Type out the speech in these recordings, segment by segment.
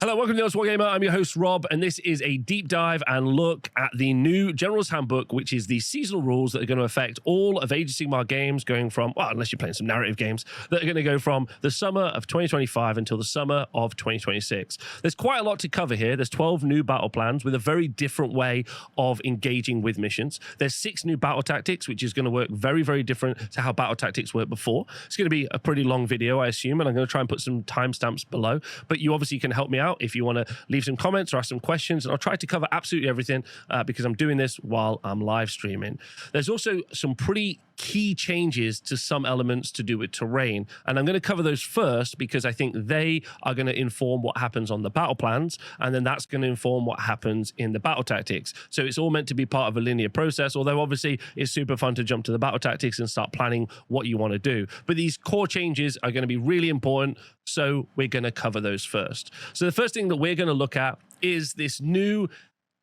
Hello, welcome to the Wargamer. I'm your host, Rob, and this is a deep dive and look at the new General's Handbook, which is the seasonal rules that are going to affect all of Age of Sigmar games going from, well, unless you're playing some narrative games, that are going to go from the summer of 2025 until the summer of 2026. There's quite a lot to cover here. There's 12 new battle plans with a very different way of engaging with missions. There's 6 new battle tactics, which is going to work very, very different to how battle tactics worked before. It's going to be a pretty long video, I assume, and I'm going to try and put some timestamps below, but you obviously can help me out if you want to leave some comments or ask some questions, and I'll try to cover absolutely everything because I'm doing this while I'm live streaming. There's also some pretty key changes to some elements to do with terrain, and I'm going to cover those first because I think they are going to inform what happens on the battle plans, and then that's going to inform what happens in the battle tactics. So it's all meant to be part of a linear process, although obviously it's super fun to jump to the battle tactics and start planning what you want to do. But these core changes are going to be really important, so we're going to cover those first. So the first thing that we're going to look at is this new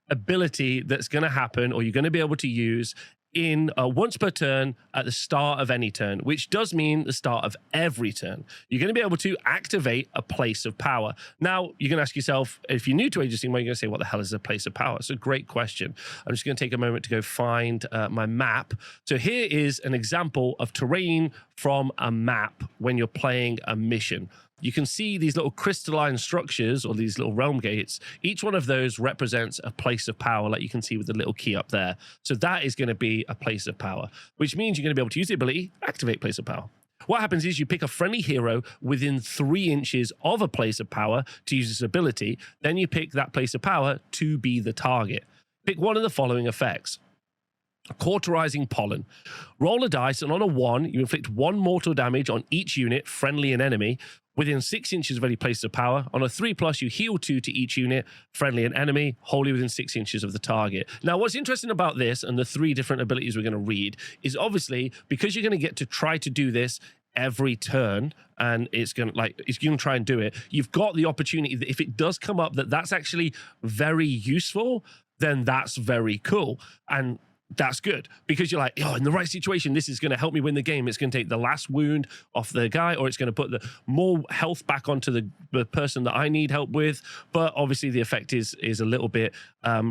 ability that's going to happen, or you're going to be able to use in once per turn at the start of any turn, which does mean the start of every turn. You're going to be able to activate a place of power. Now, you're going to ask yourself, if you're new to Age of Sigmar, you're going to say, what the hell is a place of power? It's a great question. I'm just going to take a moment to go find my map. So here is an example of terrain from a map when you're playing a mission. You can see these little crystalline structures, or these little realm gates. Each one of those represents a place of power, like you can see with the little key up there. So that is going to be a place of power, which means you're going to be able to use the ability, activate place of power. What happens is you pick a friendly hero within 3 inches of a place of power to use this ability. Then you pick that place of power to be the target. Pick one of the following effects. Cauterizing pollen. Roll a dice, and on a 1, you inflict 1 mortal damage on each unit, friendly and enemy, within 6 inches of any place of power. On a 3+, you heal 2 to each unit, friendly and enemy, wholly within 6 inches of the target. Now, what's interesting about this and the 3 different abilities we're going to read is obviously because you're going to get to try to do this every turn, and it's going to try and do it. You've got the opportunity that if it does come up that's actually very useful, then that's very cool. And that's good because you're like, oh, in the right situation, this is going to help me win the game. It's going to take the last wound off the guy, or it's going to put the more health back onto the person that I need help with. But obviously the effect is a little bit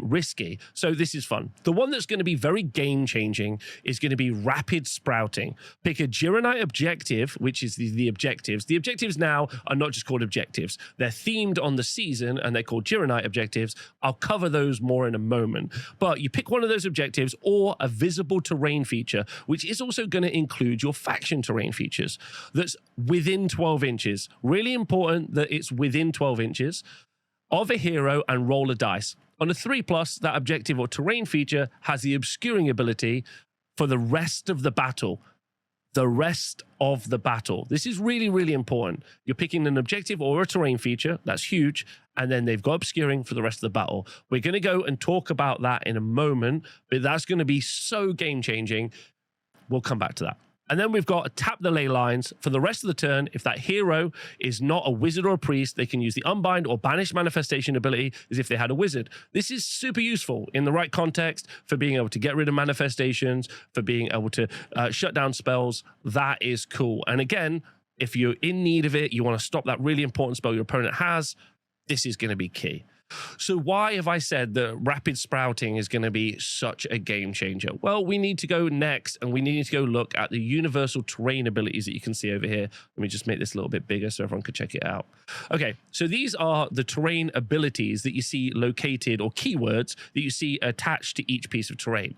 risky. So this is fun. The one that's going to be very game changing is going to be rapid sprouting. Pick a Ghyranite objective, which is the objectives. The objectives now are not just called objectives. They're themed on the season and they're called Ghyranite objectives. I'll cover those more in a moment. But you pick one of those objectives, or a visible terrain feature, which is also going to include your faction terrain features, that's within 12 inches. Really important that it's within 12 inches of a hero, and roll a dice. On a 3+, that objective or terrain feature has the obscuring ability for the rest of the battle. The rest of the battle. This is really, really important. You're picking an objective or a terrain feature. That's huge. And then they've got obscuring for the rest of the battle. We're going to go and talk about that in a moment, but that's going to be so game-changing. We'll come back to that. And then we've got tap the Leylines for the rest of the turn. If that hero is not a wizard or a priest, they can use the unbind or banish manifestation ability as if they had a wizard. This is super useful in the right context for being able to get rid of manifestations, for being able to shut down spells. That is cool. And again, if you're in need of it, you want to stop that really important spell your opponent has, this is going to be key. So why have I said that rapid sprouting is going to be such a game changer? Well, we need to go next, and we need to go look at the universal terrain abilities that you can see over here. Let me just make this a little bit bigger so everyone can check it out. Okay, so these are the terrain abilities that you see located, or keywords that you see attached to each piece of terrain.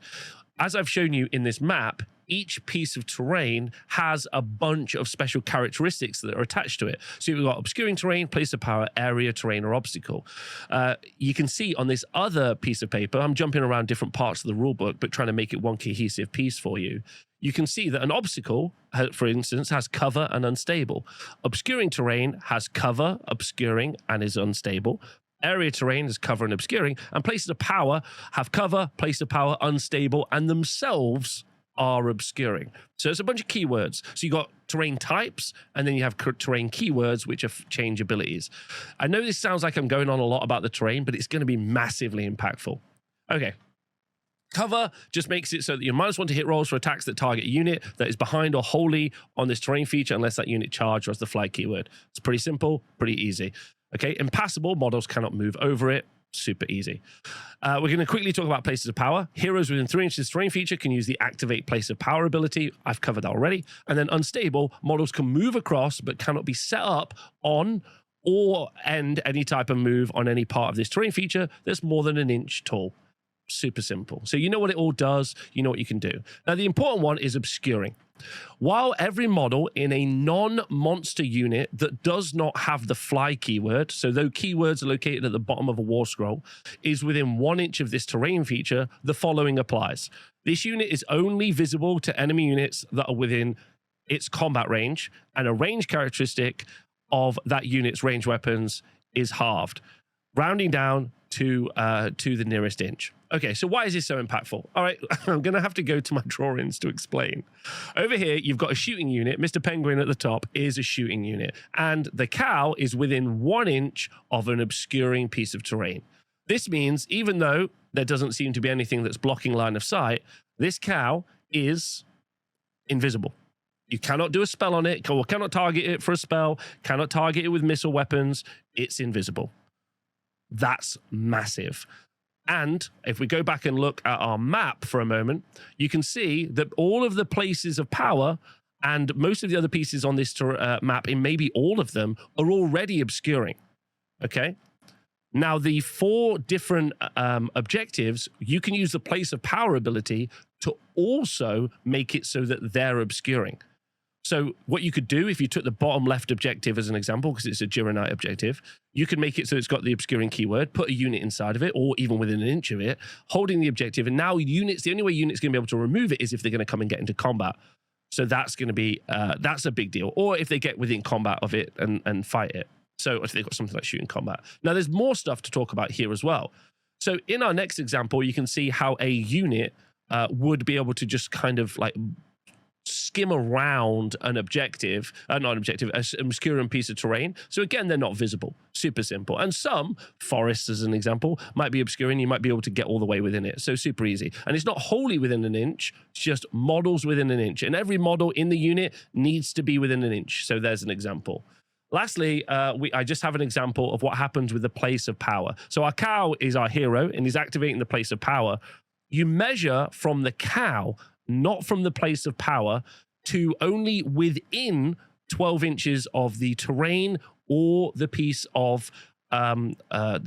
As I've shown you in this map, each piece of terrain has a bunch of special characteristics that are attached to it. So you've got obscuring terrain, place of power, area, terrain, or obstacle. You can see on this other piece of paper, I'm jumping around different parts of the rulebook, but trying to make it one cohesive piece for you. You can see that an obstacle, for instance, has cover and unstable. Obscuring terrain has cover, obscuring, and is unstable. Area terrain is cover and obscuring, and places of power have cover, place of power, unstable, and themselves are obscuring. So it's a bunch of keywords. So you got terrain types, and then you have terrain keywords, which are change abilities. I know this sounds like I'm going on a lot about the terrain, but it's going to be massively impactful. Okay. Cover just makes it so that you're -1 to hit rolls for attacks that target a unit that is behind or wholly on this terrain feature, unless that unit charged or has the fly keyword. It's pretty simple, pretty easy. Okay, impassable, models cannot move over it. Super easy. We're going to quickly talk about places of power. Heroes within 3 inches terrain feature can use the activate place of power ability. I've covered that already. And then unstable, models can move across but cannot be set up on or end any type of move on any part of this terrain feature that's more than an inch tall. Super simple. So you know what it all does, you know what you can do. Now the important one is obscuring. While every model in a non-monster unit that does not have the fly keyword, so though keywords are located at the bottom of a war scroll, is within 1 inch of this terrain feature, the following applies. This unit is only visible to enemy units that are within its combat range, and a range characteristic of that unit's range weapons is halved, rounding down to the nearest inch. Okay, so why is this so impactful? All right, I'm going to have to go to my drawings to explain. Over here, you've got a shooting unit. Mr. Penguin at the top is a shooting unit, and the cow is within 1 inch of an obscuring piece of terrain. This means even though there doesn't seem to be anything that's blocking line of sight, this cow is invisible. You cannot do a spell on it, or cannot target it for a spell, cannot target it with missile weapons. It's invisible. That's massive. And if we go back and look at our map for a moment, you can see that all of the places of power and most of the other pieces on this map, and maybe all of them, are already obscuring. Okay? Now, the 4 different objectives, you can use the place of power ability to also make it so that they're obscuring. So what you could do if you took the bottom left objective as an example, because it's a Ghyranite objective, you could make it so it's got the obscuring keyword, put a unit inside of it, or even within an inch of it, holding the objective. And now units, the only way units going to be able to remove it is if they're going to come and get into combat. So that's going to be, that's a big deal. Or if they get within combat of it and fight it. So if they've got something like shooting combat. Now there's more stuff to talk about here as well. So in our next example, you can see how a unit would be able to just kind of like skim around an objective, not an objective, an obscuring piece of terrain. So again, they're not visible. Super simple. And some forests, as an example, might be obscuring. You might be able to get all the way within it. So super easy. And it's not wholly within an inch. It's just models within an inch. And every model in the unit needs to be within an inch. So there's an example. Lastly, I just have an example of what happens with the place of power. So our cow is our hero, and he's activating the place of power. You measure from the cow, not from the place of power, to only within 12 inches of the terrain or the piece of the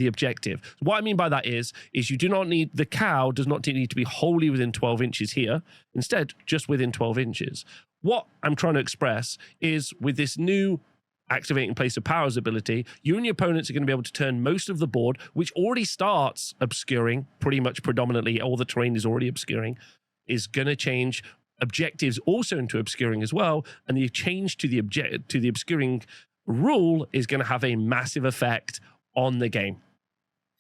objective. What I mean by that is you do not need, the cow does not need to be wholly within 12 inches here. Instead, just within 12 inches. What I'm trying to express is with this new activating place of powers ability, you and your opponents are going to be able to turn most of the board, which already starts obscuring pretty much predominantly, all the terrain is already obscuring, is going to change objectives also into obscuring as well. And the change to the obscuring rule is going to have a massive effect on the game.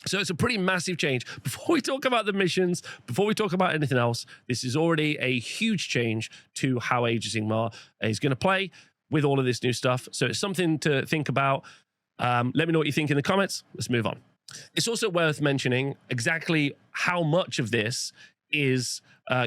So it's a pretty massive change. Before we talk about the missions, before we talk about anything else, this is already a huge change to how Age of Sigmar is going to play with all of this new stuff. So it's something to think about. Let me know what you think in the comments. Let's move on. It's also worth mentioning exactly how much of this is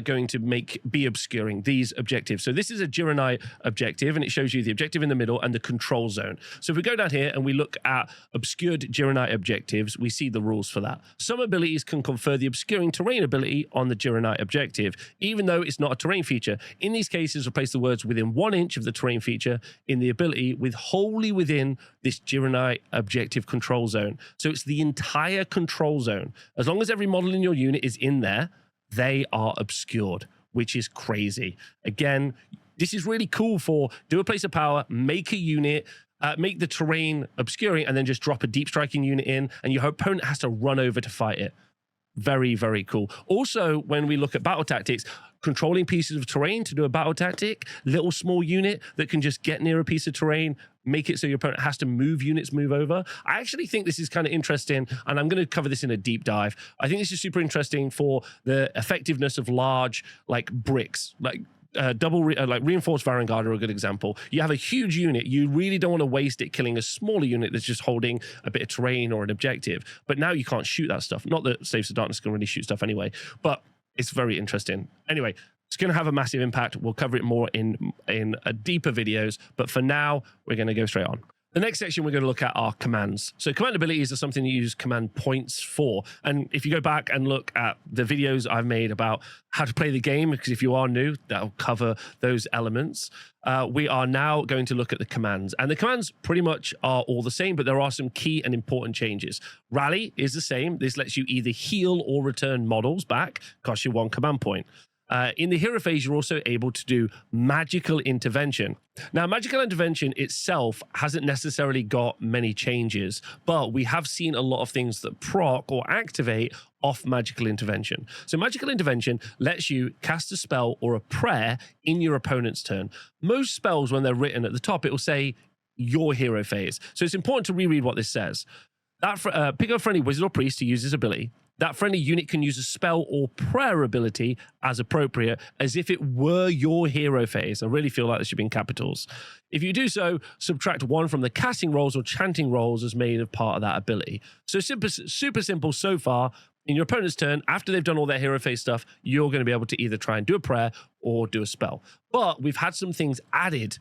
going to be obscuring these objectives. So this is a Ghyranite objective, and it shows you the objective in the middle and the control zone. So if we go down here and we look at obscured Ghyranite objectives, we see the rules for that. Some abilities can confer the obscuring terrain ability on the Ghyranite objective, even though it's not a terrain feature. In these cases, replace the words within 1 inch of the terrain feature in the ability with wholly within this Ghyranite objective control zone. So it's the entire control zone. As long as every model in your unit is in there, they are obscured, which is crazy. Again, this is really cool for do a place of power, make a unit, make the terrain obscuring, and then just drop a deep striking unit in, and your opponent has to run over to fight it. Very, very cool. Also, when we look at battle tactics, controlling pieces of terrain to do a battle tactic, little small unit that can just get near a piece of terrain, make it so your opponent has to move units, move over. I actually think this is kind of interesting, and I'm going to cover this in a deep dive. I think this is super interesting for the effectiveness of large, like bricks, like reinforced Vanguard are a good example. You have a huge unit, you really don't want to waste it killing a smaller unit that's just holding a bit of terrain or an objective. But now you can't shoot that stuff. Not that Slaves of Darkness can really shoot stuff anyway, but it's very interesting. Anyway, it's going to have a massive impact. We'll cover it more in deeper videos, but for now, we're going to go straight on. The next section we're going to look at are commands. So command abilities are something you use command points for. And if you go back and look at the videos I've made about how to play the game, because if you are new, that'll cover those elements. We are now going to look at the commands. And the commands pretty much are all the same, but there are some key and important changes. Rally is the same. This lets you either heal or return models back, costs you 1 command point. In the hero phase, you're also able to do magical intervention. Now, magical intervention itself hasn't necessarily got many changes, but we have seen a lot of things that proc or activate off magical intervention. So magical intervention lets you cast a spell or a prayer in your opponent's turn. Most spells, when they're written at the top, it will say your hero phase. So it's important to reread what this says. Pick a friendly wizard or priest to use this ability. That friendly unit can use a spell or prayer ability as appropriate, as if it were your hero phase. I really feel like this should be in capitals. If you do so, subtract 1 from the casting rolls or chanting rolls as made of part of that ability. So super simple so far. In your opponent's turn, after they've done all their hero phase stuff, you're going to be able to either try and do a prayer or do a spell. But we've had some things added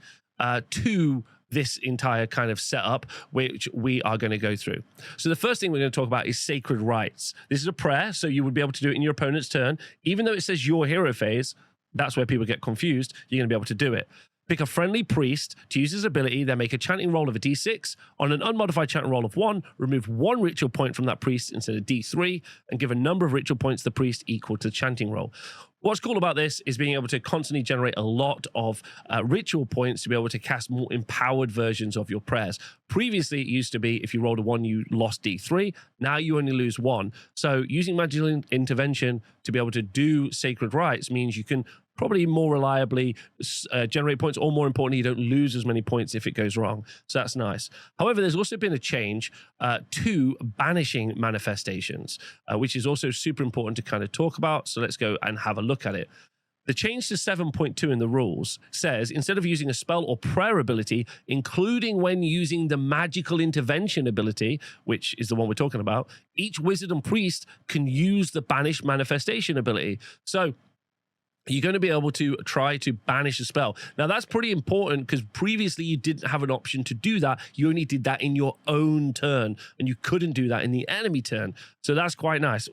to this entire kind of setup, which we are going to go through. So the first thing we're going to talk about is sacred rites. This is a prayer, so you would be able to do it in your opponent's turn. Even though it says your hero phase, that's where people get confused. You're going to be able to do it. Pick a friendly priest to use his ability, then make a chanting roll of a d6. On an unmodified chanting roll of 1, remove 1 ritual point from that priest instead of d3, and give a number of ritual points to the priest equal to the chanting roll. What's cool about this is being able to constantly generate a lot of ritual points to be able to cast more empowered versions of your prayers. Previously, it used to be if you rolled a 1, you lost d3. Now you only lose 1. So using magical intervention to be able to do sacred rites means you can probably more reliably generate points, or more importantly, you don't lose as many points if it goes wrong. So that's nice. However, there's also been a change to banishing manifestations, which is also super important to kind of talk about. So let's go and have a look at it. The change to 7.2 in the rules says, instead of using a spell or prayer ability, including when using the magical intervention ability, which is the one we're talking about, each wizard and priest can use the banished manifestation ability. So you're going to be able to try to banish a spell. Now, that's pretty important because previously you didn't have an option to do that. You only did that in your own turn, and you couldn't do that in the enemy turn. So that's quite nice.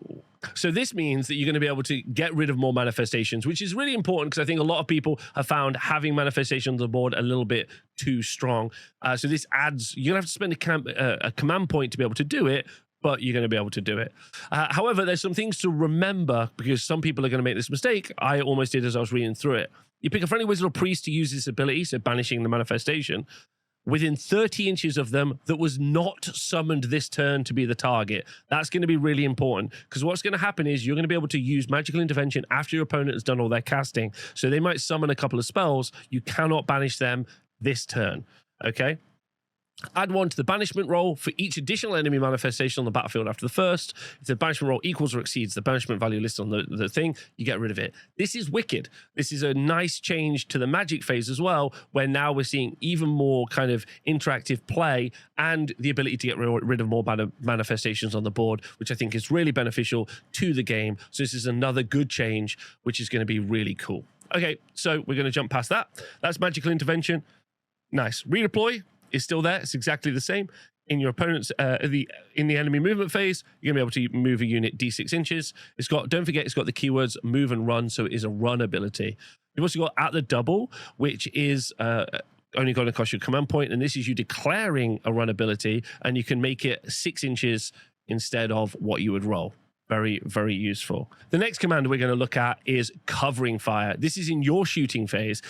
So this means that you're going to be able to get rid of more manifestations, which is really important because I think a lot of people have found having manifestations on the board a little bit too strong. So this adds, you're going to have to spend a command point to be able to do it, but you're going to be able to do it. However, there's some things to remember because some people are going to make this mistake. I almost did as I was reading through it. You pick a friendly wizard or priest to use this ability, so banishing the manifestation, within 30 inches of them that was not summoned this turn to be the target. That's going to be really important because what's going to happen is you're going to be able to use magical intervention after your opponent has done all their casting. So they might summon a couple of spells. You cannot banish them this turn, okay? Add 1 to the banishment roll for each additional enemy manifestation on the battlefield after the first. If the banishment roll equals or exceeds the banishment value listed on the thing, you get rid of it. This is wicked. This is a nice change to the magic phase as well, where now we're seeing even more kind of interactive play and the ability to get rid of more manifestations on the board, which I think is really beneficial to the game. So this is another good change, which is going to be really cool. Okay, so we're going to jump past that. That's magical intervention. Nice. Redeploy is still there. It's exactly the same. In your opponent's in the enemy movement phase, you're gonna be able to move a unit d6 inches. It's got, don't forget, it's got the keywords move and run, so it is a run ability. You've also got at the double, which is only going to cost you a command point, and this is you declaring a run ability, and you can make it 6 inches instead of what you would roll. Very, very useful. The next command we're going to look at is covering fire. This is in your shooting phase.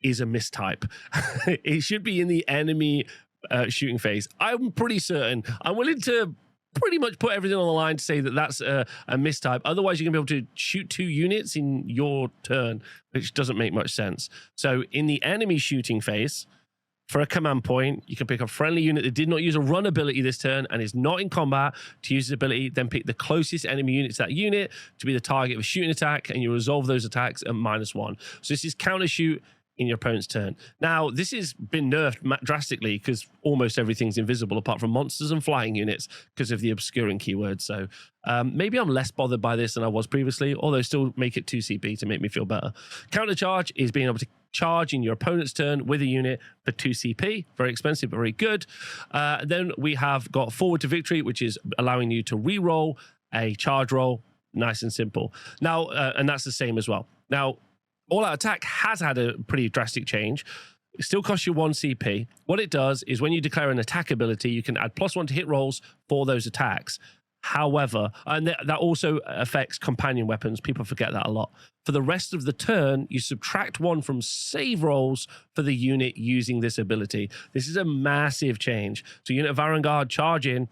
Is a mistype. It should be in the enemy shooting phase. I'm pretty certain. I'm willing to pretty much put everything on the line to say that that's a mistype. Otherwise, you're going to be able to shoot 2 units in your turn, which doesn't make much sense. So in the enemy shooting phase, for a command point, you can pick a friendly unit that did not use a run ability this turn and is not in combat to use this ability, then pick the closest enemy unit to that unit to be the target of a shooting attack, and you resolve those attacks at -1. So this is counter shoot in your opponent's turn. Now, this has been nerfed drastically because almost everything's invisible apart from monsters and flying units because of the obscuring keywords. So maybe I'm less bothered by this than I was previously, although still make it 2 CP to make me feel better. Counter charge is being able to charge in your opponent's turn with a unit for 2 CP. Very expensive, but very good. Then we have got forward to victory, which is allowing you to re-roll a charge roll. Nice and simple. Now, and that's the same as well. Now, all-out attack has had a pretty drastic change. It still costs you 1 CP. What it does is when you declare an attack ability, you can add +1 to hit rolls for those attacks. However, and that also affects companion weapons. People forget that a lot. For the rest of the turn, you subtract 1 from save rolls for the unit using this ability. This is a massive change. So unit of Vanguard charge in,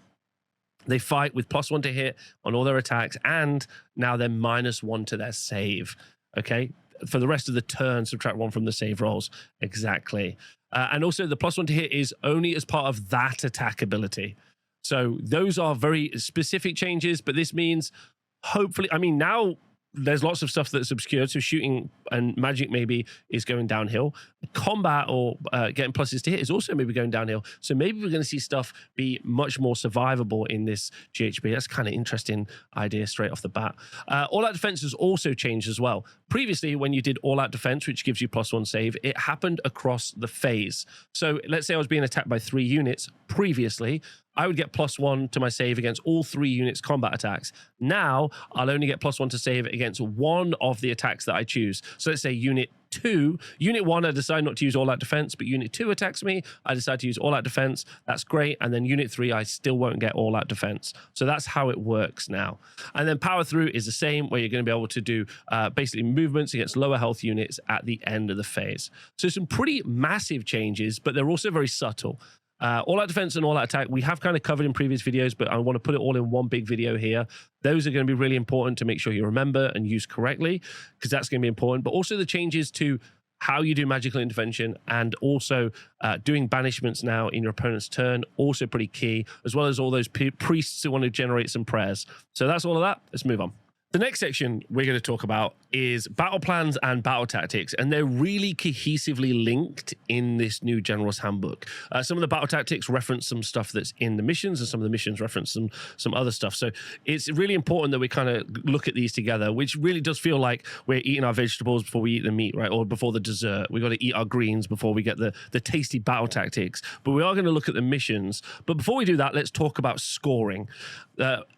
they fight with +1 to hit on all their attacks, and now they're -1 to their save. Okay? For the rest of the turn, subtract 1 from the save rolls. Exactly. And also the +1 to hit is only as part of that attack ability. So those are very specific changes, but this means hopefully, I mean, now there's lots of stuff that's obscured. So shooting and magic maybe is going downhill. Combat or getting pluses to hit is also maybe going downhill. So maybe we're going to see stuff be much more survivable in this GHB. That's kind of interesting idea straight off the bat. All-out defense has also changed as well. Previously, when you did all-out defense, which gives you +1 save, it happened across the phase. So let's say I was being attacked by 3 units previously. I would get +1 to my save against all 3 units' combat attacks. Now, I'll only get +1 to save against 1 of the attacks that I choose. So let's say Unit 2. Unit 1, I decide not to use all-out defense, but Unit 2 attacks me. I decide to use all-out defense. That's great. And then Unit 3, I still won't get all-out defense. So that's how it works now. And then power through is the same, where you're going to be able to do basically movements against lower health units at the end of the phase. So some pretty massive changes, but they're also very subtle. All-out defense and all-out attack, we have kind of covered in previous videos, but I want to put it all in one big video here. Those are going to be really important to make sure you remember and use correctly, because that's going to be important. But also the changes to how you do magical intervention and also doing banishments now in your opponent's turn, also pretty key, as well as all those priests who want to generate some prayers. So that's all of that. Let's move on. The next section we're going to talk about is battle plans and battle tactics, and they're really cohesively linked in this new General's Handbook. Some of the battle tactics reference some stuff that's in the missions, and some of the missions reference some other stuff. So it's really important that we kind of look at these together, which really does feel like we're eating our vegetables before we eat the meat, right? Or before the dessert. We've got to eat our greens before we get the tasty battle tactics. But we are going to look at the missions. But before we do that, let's talk about scoring.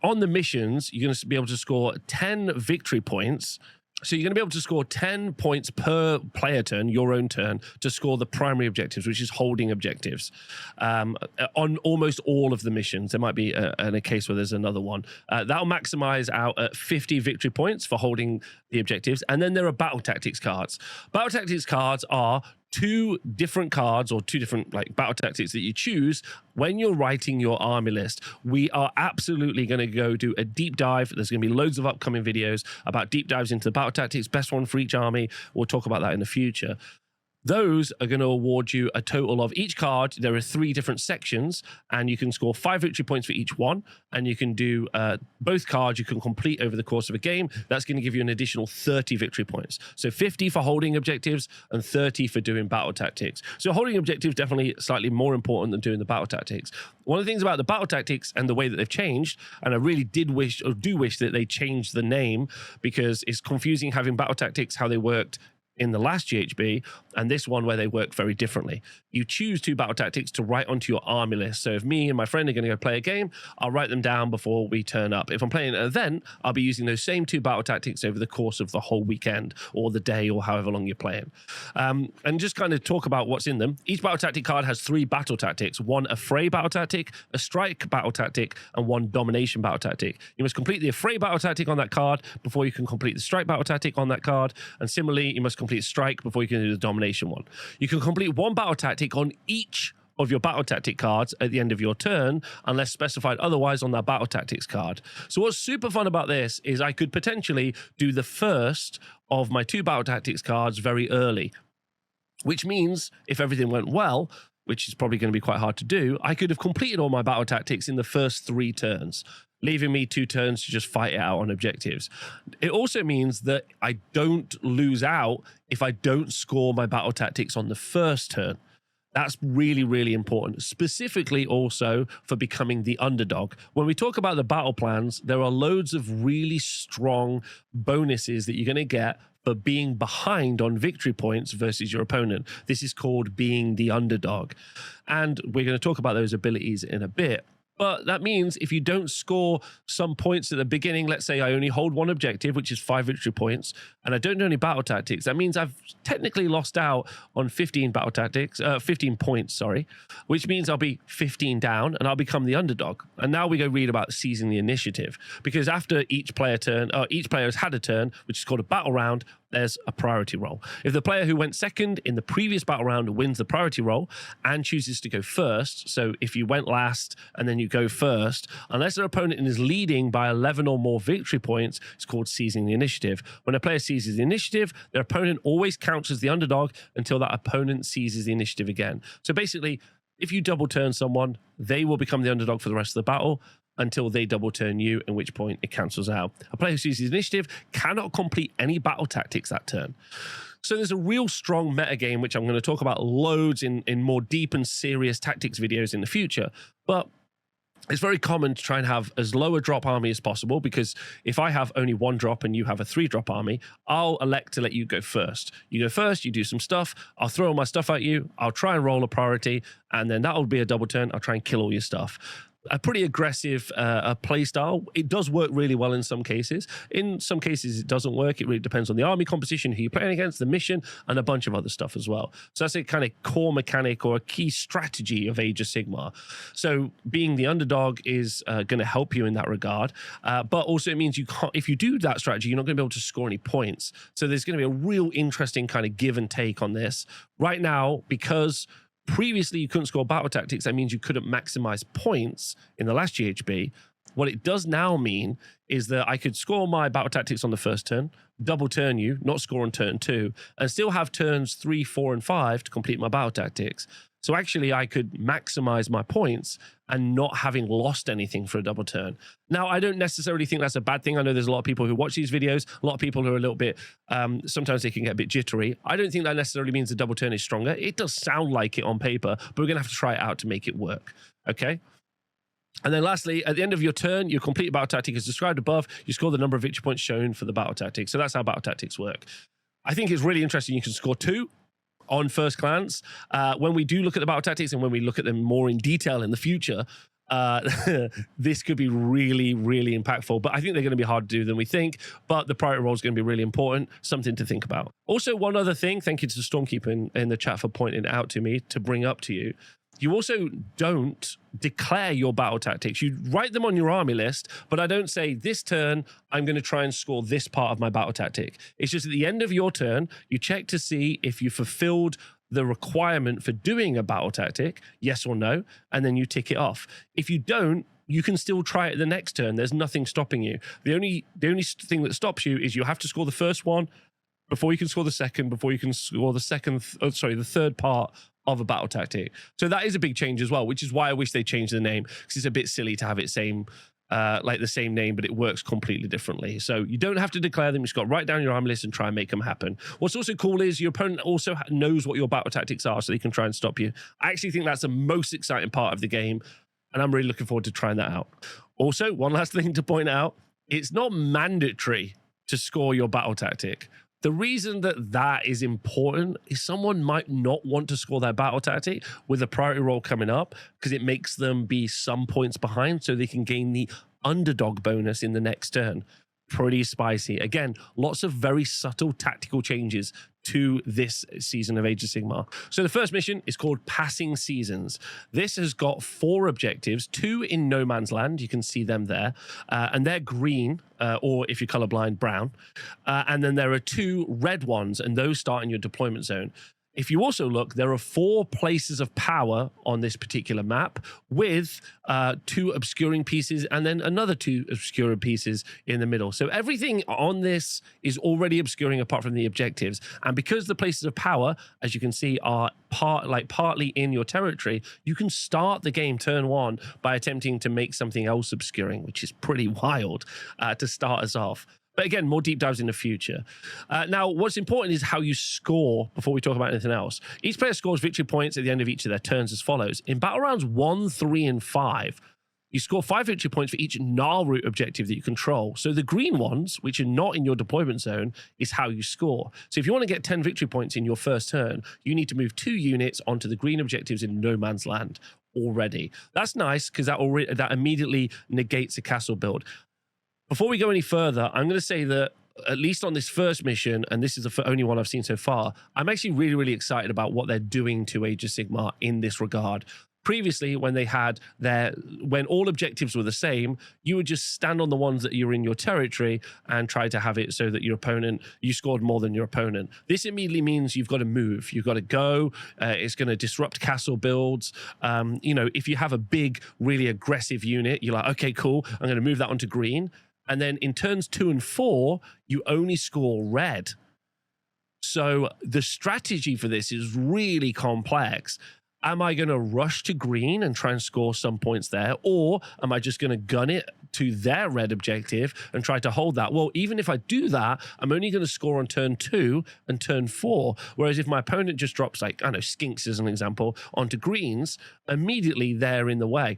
On the missions, you're going to be able to score 10 victory points. So you're going to be able to score 10 points per player turn, your own turn, to score the primary objectives, which is holding objectives, on almost all of the missions. There might be a case where there's another one. That'll maximize out at 50 victory points for holding the objectives. And then there are battle tactics cards. Battle tactics cards are 2 different cards, or 2 different like battle tactics that you choose when you're writing your army list. We are absolutely going to go do a deep dive. There's going to be loads of upcoming videos about deep dives into the battle tactics, best one for each army. We'll talk about that in the future. Those are going to award you a total of each card. There are 3 different sections, and you can score 5 victory points for each one. And you can do both cards you can complete over the course of a game. That's going to give you an additional 30 victory points. So 50 for holding objectives and 30 for doing battle tactics. So holding objectives definitely slightly more important than doing the battle tactics. One of the things about the battle tactics and the way that they've changed, and I really did wish, or do wish, that they changed the name, because it's confusing having battle tactics how they worked in the last GHB, and this one where they work very differently. You choose 2 battle tactics to write onto your army list. So if me and my friend are going to go play a game, I'll write them down before we turn up. If I'm playing an event, I'll be using those same 2 battle tactics over the course of the whole weekend or the day or however long you're playing. And just kind of talk about what's in them. Each battle tactic card has 3 battle tactics: 1 affray battle tactic, a strike battle tactic, and 1 domination battle tactic. You must complete the affray battle tactic on that card before you can complete the strike battle tactic on that card. And similarly, you must complete strike before you can do the domination one. You can complete 1 battle tactic on each of your battle tactic cards at the end of your turn, unless specified otherwise on that battle tactics card. So what's super fun about this is I could potentially do the first of my 2 battle tactics cards very early, which means if everything went well, which is probably going to be quite hard to do, I could have completed all my battle tactics in the first 3 turns. leaving me 2 turns to just fight it out on objectives. It also means that I don't lose out if I don't score my battle tactics on the first turn. That's really, really important, specifically also for becoming the underdog. When we talk about the battle plans, there are loads of really strong bonuses that you're going to get for being behind on victory points versus your opponent. This is called being the underdog. And we're going to talk about those abilities in a bit. But that means if you don't score some points at the beginning, let's say I only hold 1 objective, which is 5 victory points, and I don't know any battle tactics, that means I've technically lost out on 15 battle tactics, 15 points, sorry, which means I'll be 15 down and I'll become the underdog. And now we go read about seizing the initiative, because after each player has had a turn, which is called a battle round, there's a priority roll. If the player who went second in the previous battle round wins the priority roll and chooses to go first, so if you went last and then you go first, unless their opponent is leading by 11 or more victory points, it's called seizing the initiative. When a player seizes the initiative, their opponent always counts as the underdog until that opponent seizes the initiative again. So basically, if you double turn someone, they will become the underdog for the rest of the battle until they double turn you, at which point it cancels out. A player who seizes initiative cannot complete any battle tactics that turn. So there's a real strong meta game, which I'm going to talk about loads in more deep and serious tactics videos in the future. But it's very common to try and have as low a drop army as possible, because if I have only 1 drop and you have a 3 drop army, I'll elect to let you go first. You go first, you do some stuff, I'll throw all my stuff at you, I'll try and roll a priority, and then that'll be a double turn. I'll try and kill all your stuff. A pretty aggressive play style. It does work really well in some cases. In some cases, it doesn't work. It really depends on the army composition, who you're playing against, the mission, and a bunch of other stuff as well. So that's a kind of core mechanic or a key strategy of Age of Sigmar. So being the underdog is going to help you in that regard. But also it means you can't, if you do that strategy, you're not going to be able to score any points. So there's going to be a real interesting kind of give and take on this. Right now, because previously you couldn't score battle tactics, that means you couldn't maximize points in the last GHB. What it does now mean is that I could score my battle tactics on the first turn, double turn you, not score on turn 2, and still have turns 3, 4, and 5 to complete my battle tactics. So actually I could maximize my points and not having lost anything for a double turn. Now, I don't necessarily think that's a bad thing. I know there's a lot of people who watch these videos, a lot of people who are a little bit, sometimes they can get a bit jittery. I don't think that necessarily means the double turn is stronger. It does sound like it on paper, but we're going to have to try it out to make it work, okay? And then lastly, at the end of your turn, your complete battle tactic is described above. You score the number of victory points shown for the battle tactic. So that's how battle tactics work. I think it's really interesting. You can score 2 on first glance. When we do look at the battle tactics and when we look at them more in detail in the future, this could be really, really impactful. But I think they're going to be harder to do than we think. But the priority roll is going to be really important, something to think about. Also, one other thing, thank you to Stormkeeper in the chat for pointing it out to me to bring up to you. You also don't declare your battle tactics. You write them on your army list, but I don't say this turn, I'm going to try and score this part of my battle tactic. It's just at the end of your turn, you check to see if you fulfilled the requirement for doing a battle tactic, yes or no, and then you tick it off. If you don't, you can still try it the next turn. There's nothing stopping you. The only thing that stops you is you have to score the first one before you can score the second, before you can score the the third part of a battle tactic. So that is a big change as well, which is why I wish they changed the name, because it's a bit silly to have it like the same name, but it works completely differently. So you don't have to declare them. You just got to write down your army list and try and make them happen. What's also cool is your opponent also knows what your battle tactics are, so they can try and stop you. I actually think that's the most exciting part of the game, and I'm really looking forward to trying that out. Also, one last thing to point out, it's not mandatory to score your battle tactic. The reason that is important is someone might not want to score their battle tactic with a priority roll coming up, because it makes them be some points behind so they can gain the underdog bonus in the next turn. Pretty spicy. Again, lots of very subtle tactical changes to this season of Age of Sigmar. So the first mission is called Passing Seasons. This has got 4 objectives, 2 in No Man's Land. You can see them there. And they're green, or if you're colorblind, brown. And then there are 2 red ones, and those start in your deployment zone. if you also look, there are 4 places of power on this particular map with 2 obscuring pieces and then another 2 obscuring pieces in the middle. So everything on this is already obscuring apart from the objectives. And because the places of power, as you can see, are partly in your territory, you can start the game turn 1 by attempting to make something else obscuring, which is pretty wild to start us off. But again, more deep dives in the future. Now, what's important is how you score before we talk about anything else. Each player scores victory points at the end of each of their turns as follows. In battle rounds 1, 3, and 5, you score 5 victory points for each Gnarl Root objective that you control. So the green ones, which are not in your deployment zone, is how you score. So if you want to get 10 victory points in your first turn, you need to move 2 units onto the green objectives in no man's land already. That's nice because that immediately negates a castle build. Before we go any further, I'm going to say that at least on this first mission, and this is the only one I've seen so far, I'm actually really, really excited about what they're doing to Age of Sigmar in this regard. Previously, when all objectives were the same, you would just stand on the ones that you're in your territory and try to have it so that you scored more than your opponent. This immediately means you've got to move. You've got to go. It's going to disrupt castle builds. If you have a big, really aggressive unit, you're like, okay, cool, I'm going to move that onto green. And then in turns 2 and 4, you only score red. So the strategy for this is really complex. Am I going to rush to green and try and score some points there? Or am I just going to gun it to their red objective and try to hold that? Well, even if I do that, I'm only going to score on turn 2 and turn 4. Whereas if my opponent just drops, like, I don't know, skinks as an example, onto greens, immediately they're in the way.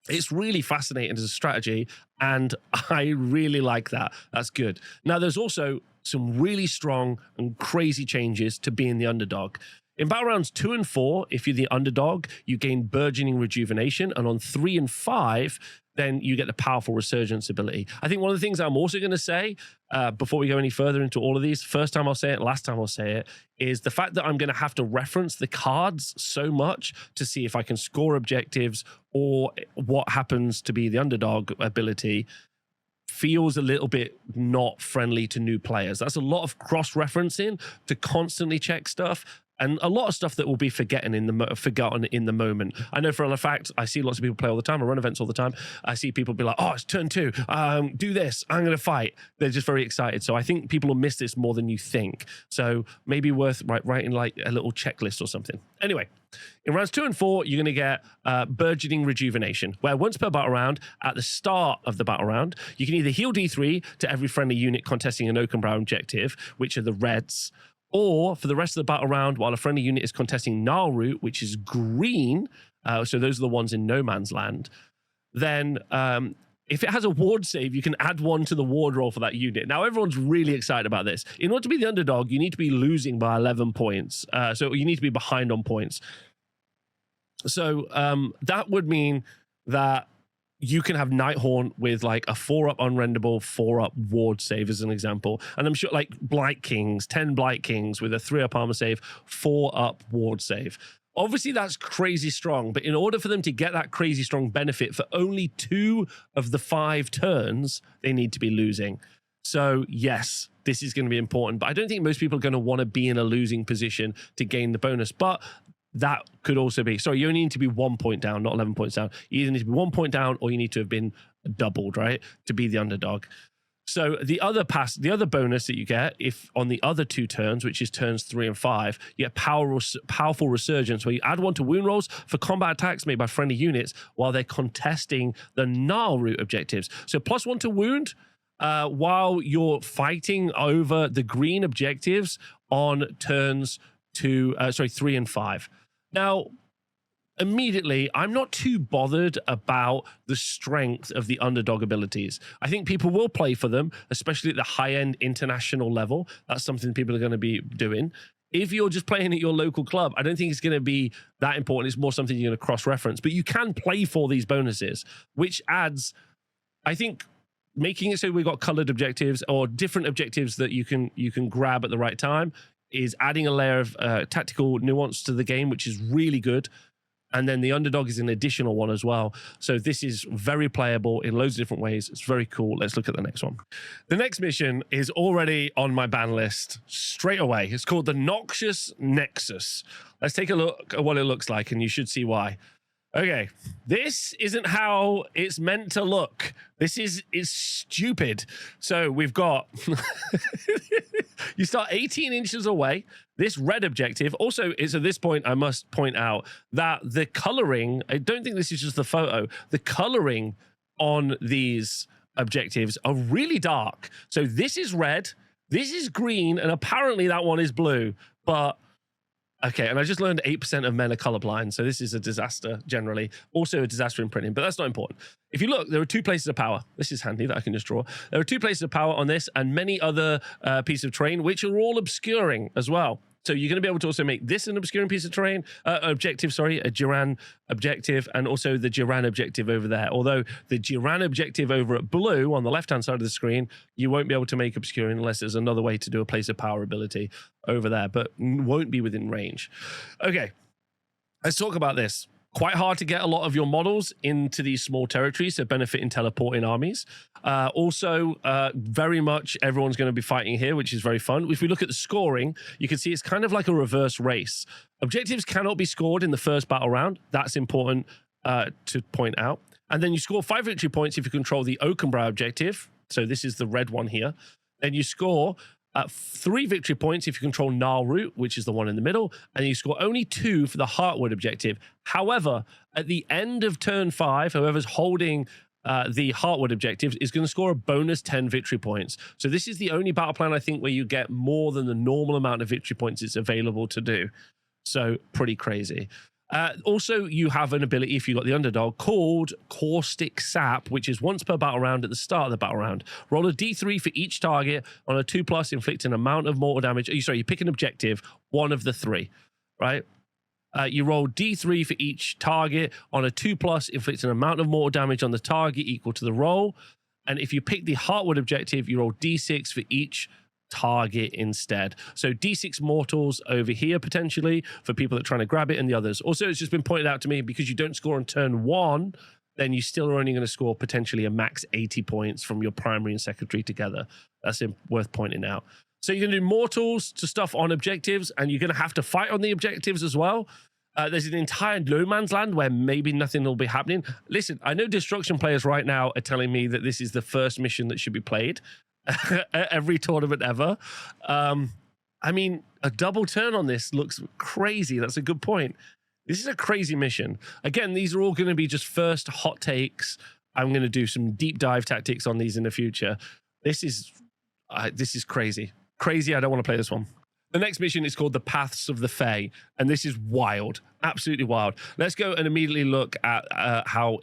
It's really fascinating as a strategy, and I really like that. That's good. Now, there's also some really strong and crazy changes to being the underdog. In battle rounds 2 and 4, if you're the underdog, you gain burgeoning rejuvenation, and on 3 and 5, then you get the powerful resurgence ability. I think one of the things I'm also going to say before we go any further into all of these, first time I'll say it, last time I'll say it, is the fact that I'm going to have to reference the cards so much to see if I can score objectives or what happens to be the underdog ability feels a little bit not friendly to new players. That's a lot of cross-referencing to constantly check stuff, and a lot of stuff that will be forgotten in the moment. I know for a fact, I see lots of people play all the time. I run events all the time. I see people be like, oh, it's turn 2. Do this. I'm going to fight. They're just very excited. So I think people will miss this more than you think. So maybe worth writing like a little checklist or something. Anyway, in rounds 2 and 4, you're going to get burgeoning rejuvenation, where once per battle round, at the start of the battle round, you can either heal D3 to every friendly unit contesting an Oakenbrow objective, which are the reds, or for the rest of the battle round, while a friendly unit is contesting Gnarl Root, which is green, so those are the ones in no man's land, then if it has a ward save, you can add 1 to the ward roll for that unit. Now, everyone's really excited about this. In order to be the underdog, you need to be losing by 11 points. So you need to be behind on points. So that would mean that you can have Nighthorn with like a 4-up unrenderable, 4-up ward save as an example. And I'm sure like Blight Kings, 10 Blight Kings with a 3-up armor save, 4-up ward save. Obviously, that's crazy strong, but in order for them to get that crazy strong benefit for only 2 of the 5 turns, they need to be losing. So yes, this is going to be important, but I don't think most people are going to want to be in a losing position to gain the bonus. But that could also be, sorry, you only need to be 1 point down, not 11 points down. You either need to be 1 point down or you need to have been doubled, right, to be the underdog. So the other bonus that you get, if on the other 2 turns, which is turns 3 and 5, you get powerful resurgence, where you add 1 to wound rolls for combat attacks made by friendly units while they're contesting the Gnarl Root objectives. So +1 to wound while you're fighting over the green objectives on turns 3 and 5. Now, immediately, I'm not too bothered about the strength of the underdog abilities. I think people will play for them, especially at the high-end international level. That's something people are going to be doing. If you're just playing at your local club, I don't think it's going to be that important. It's more something you're going to cross-reference. But you can play for these bonuses, which adds, I think, making it so we've got colored objectives or different objectives that you can grab at the right time is adding a layer of tactical nuance to the game, which is really good. And then the underdog is an additional one as well. So this is very playable in loads of different ways. It's very cool. Let's look at the next one. The next mission is already on my ban list straight away. It's called the Noxious Nexus. Let's take a look at what it looks like, and you should see why. Okay, this isn't how it's meant to look. This is stupid. So we've got, you start 18 inches away. This red objective, also is at this point, I must point out that the coloring, I don't think this is just the photo, the coloring on these objectives are really dark. So this is red, this is green, and apparently that one is blue, but okay, and I just learned 8% of men are colorblind, so this is a disaster generally. Also a disaster in printing, but that's not important. If you look, there are 2 places of power. This is handy that I can just draw. There are 2 places of power on this and many other pieces of terrain, which are all obscuring as well. So you're going to be able to also make this an obscuring piece of terrain, objective, sorry, a Ghyran objective, and also the Ghyran objective over there. Although the Ghyran objective over at blue on the left-hand side of the screen, you won't be able to make obscuring unless there's another way to do a place of power ability over there, but won't be within range. Okay, let's talk about this. Quite hard to get a lot of your models into these small territories, so benefit in teleporting armies. Very much everyone's going to be fighting here, which is very fun. If we look at the scoring, you can see it's kind of like a reverse race. Objectives cannot be scored in the first battle round. That's important to point out. And then you score 5 victory points if you control the Oakenbrow objective. So this is the red one here. And you score 3 victory points if you control Gnarlroot, which is the one in the middle, and you score only 2 for the Heartwood objective. However, at the end of turn 5, whoever's holding the Heartwood objective is going to score a bonus 10 victory points. So this is the only battle plan, I think, where you get more than the normal amount of victory points it's available to do. So pretty crazy. Also, you have an ability, if you've got the underdog, called Caustic Sap, which is once per battle round at the start of the battle round. Roll a d3 for each target on a 2+, inflict an amount of mortal damage. Sorry, you pick an objective, one of the 3, right? You roll d3 for each target on a 2+, inflict an amount of mortal damage on the target equal to the roll. And if you pick the Heartwood objective, you roll d6 for each target instead. So d6 mortals over here potentially for people that are trying to grab it, and the others. Also, it's just been pointed out to me, because you don't score on turn 1, then you still are only going to score potentially a max 80 points from your primary and secondary together. That's worth pointing out. So you're going to do mortals to stuff on objectives, and you're going to have to fight on the objectives as well. There's an entire no man's land where maybe nothing will be happening. Listen, I know destruction players right now are telling me that this is the first mission that should be played every tournament ever. I mean, a double turn on this looks crazy. That's a good point. This is a crazy mission. Again, these are all going to be just first hot takes. I'm going to do some deep dive tactics on these in the future. This is crazy. Crazy. I don't want to play this one. The next mission is called the Paths of the Fae, and this is wild, absolutely wild. Let's go and immediately look at how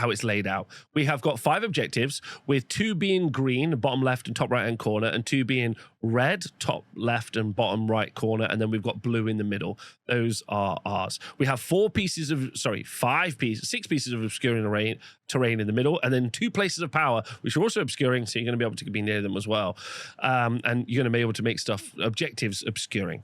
it's laid out. We have got 5 objectives, with 2 being green, bottom left and top right hand corner, and 2 being red, top left and bottom right corner, and then we've got blue in the middle. Those are ours. We have 6 pieces of obscuring terrain in the middle, and then 2 places of power, which are also obscuring, so you're going to be able to be near them as well. And you're going to be able to make objectives obscuring.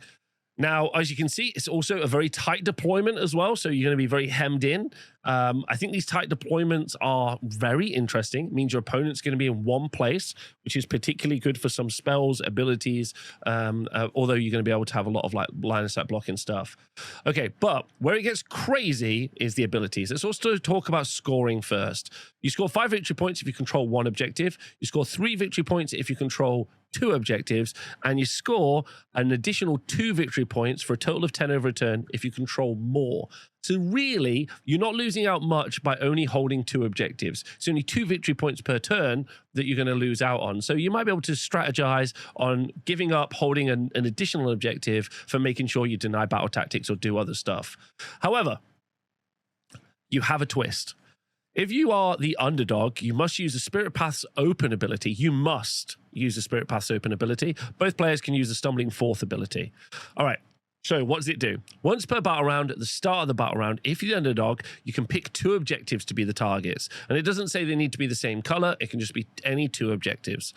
Now, as you can see, it's also a very tight deployment as well, so you're going to be very hemmed in. I think these tight deployments are very interesting. It means your opponent's going to be in one place, which is particularly good for some spells, abilities, although you're going to be able to have a lot of like line of sight blocking stuff. Okay, but where it gets crazy is the abilities. Let's also talk about scoring first. You score 5 victory points if you control 1 objective. You score 3 victory points if you control 2 objectives, and you score an additional 2 victory points for a total of 10 over a turn if you control more. So really, you're not losing out much by only holding 2 objectives. It's only 2 victory points per turn that you're going to lose out on. So you might be able to strategize on giving up holding an additional objective for making sure you deny battle tactics or do other stuff. However, you have a twist. If you are the underdog, you must use the Spirit Path's Open ability. You must use the Spirit Path's Open ability. Both players can use the Stumbling Forth ability. All right, so what does it do? Once per battle round, at the start of the battle round, if you're the underdog, you can pick 2 objectives to be the targets. And it doesn't say they need to be the same color. It can just be any 2 objectives.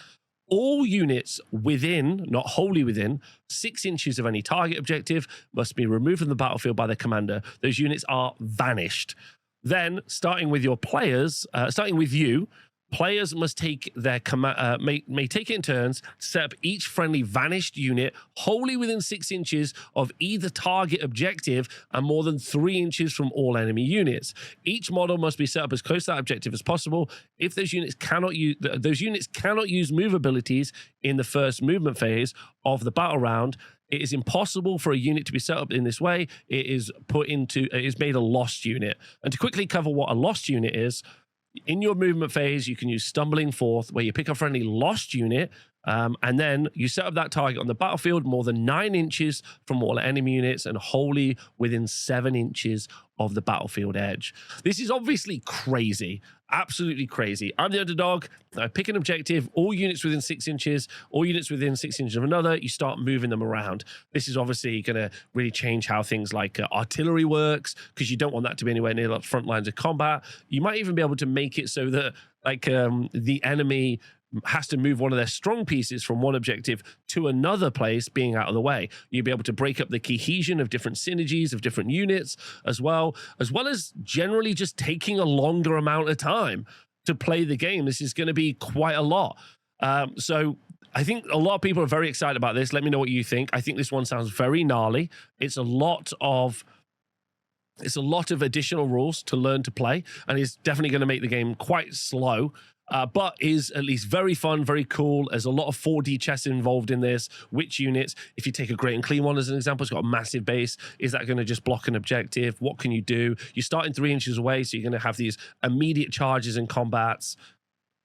All units within, not wholly within, 6 inches of any target objective must be removed from the battlefield by the commander. Those units are vanished. Then, starting with your players, starting with you, players must take their may take it in turns to set up each friendly vanished unit wholly within 6 inches of either target objective and more than 3 inches from all enemy units. Each model must be set up as close to that objective as possible. If those units cannot use move abilities in the first movement phase of the battle round, it is impossible for a unit to be set up in this way. It is made a lost unit. And to quickly cover what a lost unit is, in your movement phase, you can use Stumbling Forth, where you pick a friendly lost unit, and then you set up that target on the battlefield more than 9 inches from all enemy units and wholly within 7 inches of the battlefield edge. This is obviously crazy, absolutely crazy. I'm the underdog. I pick an objective, all units within 6 inches, all units within 6 inches of another, you start moving them around. This is obviously going to really change how things like artillery works, because you don't want that to be anywhere near the front lines of combat. You might even be able to make it so that the enemy has to move one of their strong pieces from one objective to another place, being out of the way. You'll be able to break up the cohesion of different synergies of different units as well as generally just taking a longer amount of time to play the game. This is going to be quite a lot. So I think a lot of people are very excited about this. Let me know what you think. I think this one sounds very gnarly. It's a lot of additional rules to learn to play, and it's definitely going to make the game quite slow. But is at least very fun, very cool. There's a lot of 4D chess involved in this. Which units, if you take a Great and Clean one as an example, it's got a massive base. Is that going to just block an objective? What can you do? You're starting 3 inches away, so you're going to have these immediate charges and combats.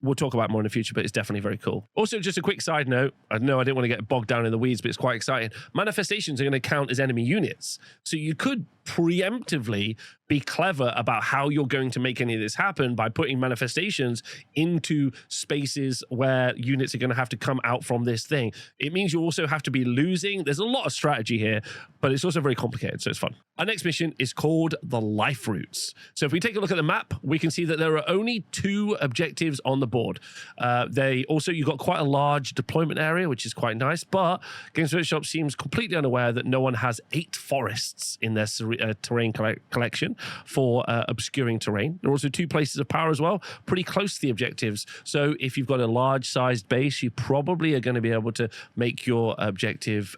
We'll talk about more in the future, but it's definitely very cool. Also, just a quick side note. I know I didn't want to get bogged down in the weeds, but it's quite exciting. Manifestations are going to count as enemy units. So you could preemptively be clever about how you're going to make any of this happen by putting manifestations into spaces where units are going to have to come out from this thing. It means you also have to be losing. There's a lot of strategy here, but it's also very complicated, so it's fun. Our next mission is called the Liferoots. So if we take a look at the map, we can see that there are only 2 objectives on the board. You've got quite a large deployment area, which is quite nice, but Games Workshop seems completely unaware that no one has 8 forests in their terrain collection for obscuring terrain. There are also 2 places of power as well, pretty close to the objectives. So if you've got a large-sized base, you probably are going to be able to make your objective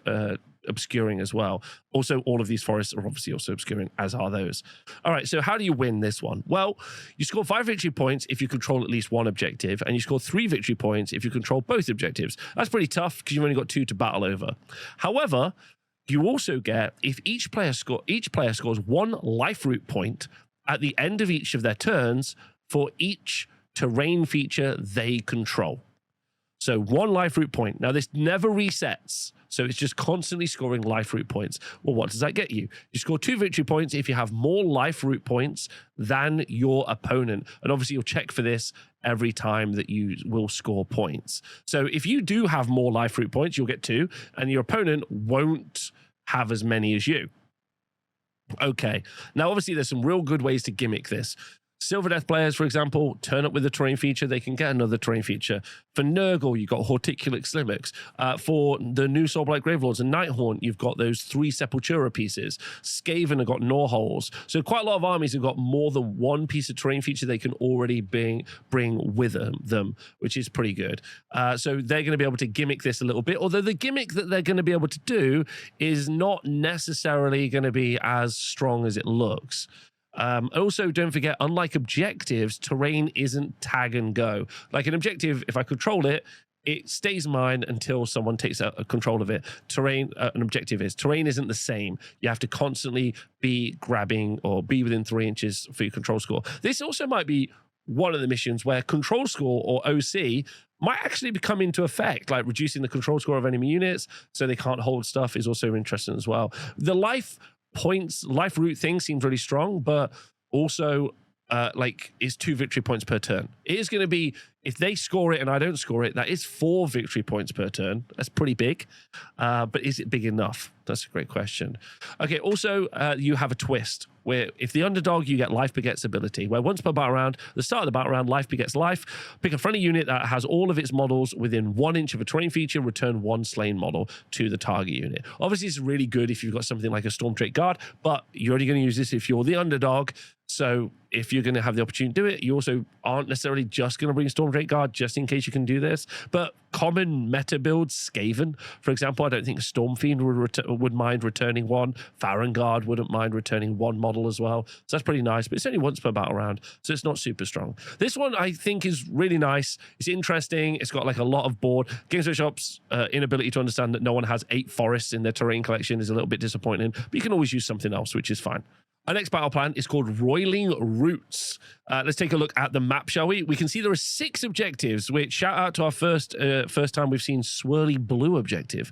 obscuring as well. Also, all of these forests are obviously also obscuring, as are those. All right, so how do you win this one? Well, you score 5 victory points if you control at least one objective, and you score 3 victory points if you control both objectives. That's pretty tough because you've only got 2 to battle over. However, you also get, if each player scores 1 Liferoot point at the end of each of their turns for each terrain feature they control. So 1 Liferoot point. Now, this never resets, so it's just constantly scoring Liferoot points. Well, what does that get you? You score 2 victory points if you have more Liferoot points than your opponent. And obviously, you'll check for this every time that you will score points. So if you do have more Liferoot points, you'll get 2, and your opponent won't have as many as you. Okay, now obviously there's some real good ways to gimmick this. Silver Death players, for example, turn up with a terrain feature, they can get another terrain feature. For Nurgle, you've got Horticulate Slimmix. For the new Soulblight Gravelords and Nighthaunt, you've got those 3 Sepultura pieces. Skaven have got Gnorholes. So quite a lot of armies have got more than 1 piece of terrain feature they can already bring with them, which is pretty good. So they're going to be able to gimmick this a little bit, although the gimmick that they're going to be able to do is not necessarily going to be as strong as it looks. Also, don't forget, unlike objectives, terrain isn't tag and go. Like an objective, if I control it, it stays mine until someone takes control of it. Terrain, an objective is. Terrain isn't the same. You have to constantly be grabbing or be within 3 inches for your control score. This also might be one of the missions where control score or OC might actually come into effect, like reducing the control score of enemy units so they can't hold stuff is also interesting as well. The Liferoot thing seems really strong, but also is 2 victory points per turn. It is going to be if they score it and I don't score it, that is 4 victory points per turn. That's pretty big. But is it big enough? That's a great question. Okay, also, you have a twist where if the underdog, you get life begets ability, where once per battle round, the start of the battle round, life begets life. Pick a friendly unit that has all of its models within 1 inch of a terrain feature, return 1 slain model to the target unit. Obviously, it's really good if you've got something like a Storm Trait Guard, but you're only going to use this if you're the underdog. So if you're going to have the opportunity to do it, you also aren't necessarily just going to bring Storm Trait Guard just in case you can do this. But common meta builds, Skaven, for example, I don't think Storm Fiend would mind returning 1. Farron Guard wouldn't mind returning 1 model as well. So that's pretty nice, but it's only once per battle round, so it's not super strong. This one I think is really nice. It's interesting. It's got like a lot of board. Games Workshop's inability to understand that no one has 8 forests in their terrain collection is a little bit disappointing, but you can always use something else, which is fine. Our next battle plan is called Roiling Roots. Let's take a look at the map, shall we? We can see there are 6 objectives, which shout out to our first time we've seen swirly blue objective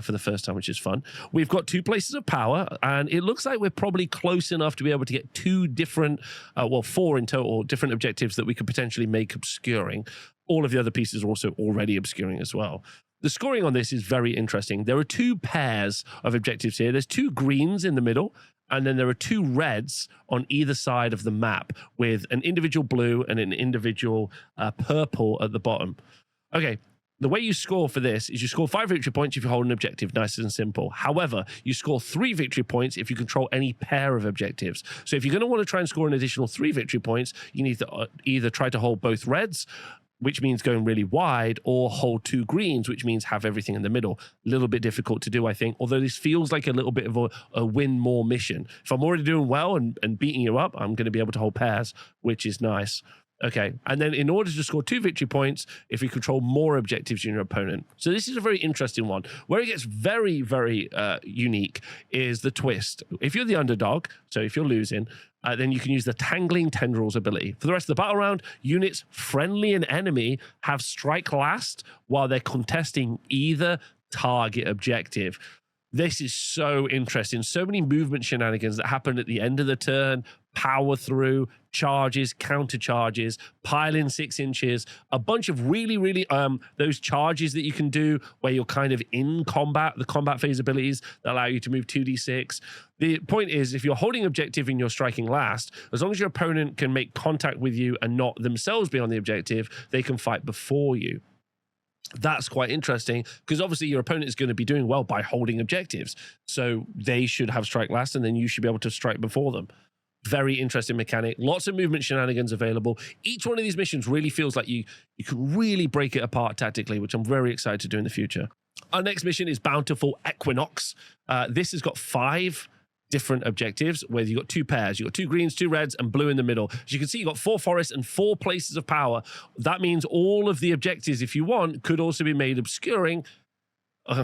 for the first time, which is fun. We've got 2 places of power, and it looks like we're probably close enough to be able to get 2 different, 4 in total, different objectives that we could potentially make obscuring. All of the other pieces are also already obscuring as well. The scoring on this is very interesting. There are 2 pairs of objectives here. There's 2 greens in the middle, and then there are 2 reds on either side of the map with an individual blue and an individual purple at the bottom. Okay, the way you score for this is you score 5 victory points if you hold an objective, nice and simple. However, you score 3 victory points if you control any pair of objectives. So if you're going to want to try and score an additional 3 victory points, you need to either try to hold both reds, which means going really wide, or hold 2 greens, which means have everything in the middle. A little bit difficult to do, I think, although this feels like a little bit of a win more mission. If I'm already doing well and beating you up, I'm going to be able to hold pairs, which is nice. Okay, and then in order to score 2 victory points, if you control more objectives than your opponent. So this is a very interesting one. Where it gets very, very unique is the twist. If you're the underdog, so if you're losing, then you can use the Tangling Tendrils ability. For the rest of the battle round, units friendly and enemy have strike last while they're contesting either target objective. This is so interesting. So many movement shenanigans that happen at the end of the turn, power through, charges, counter charges, pile in 6 inches, a bunch of really, those charges that you can do where you're kind of in combat, the combat phase abilities that allow you to move 2d6. The point is, if you're holding objective and you're striking last, as long as your opponent can make contact with you and not themselves be on the objective, they can fight before you. That's quite interesting because obviously your opponent is going to be doing well by holding objectives. So they should have strike last and then you should be able to strike before them. Very interesting mechanic. Lots of movement shenanigans available. Each one of these missions really feels like you can really break it apart tactically, which I'm very excited to do in the future. Our next mission is Bountiful Equinox. This has got 5 different objectives where you've got 2 pairs. You've got 2 greens, 2 reds, and blue in the middle. As you can see, you've got 4 forests and 4 places of power. That means all of the objectives, if you want, could also be made obscuring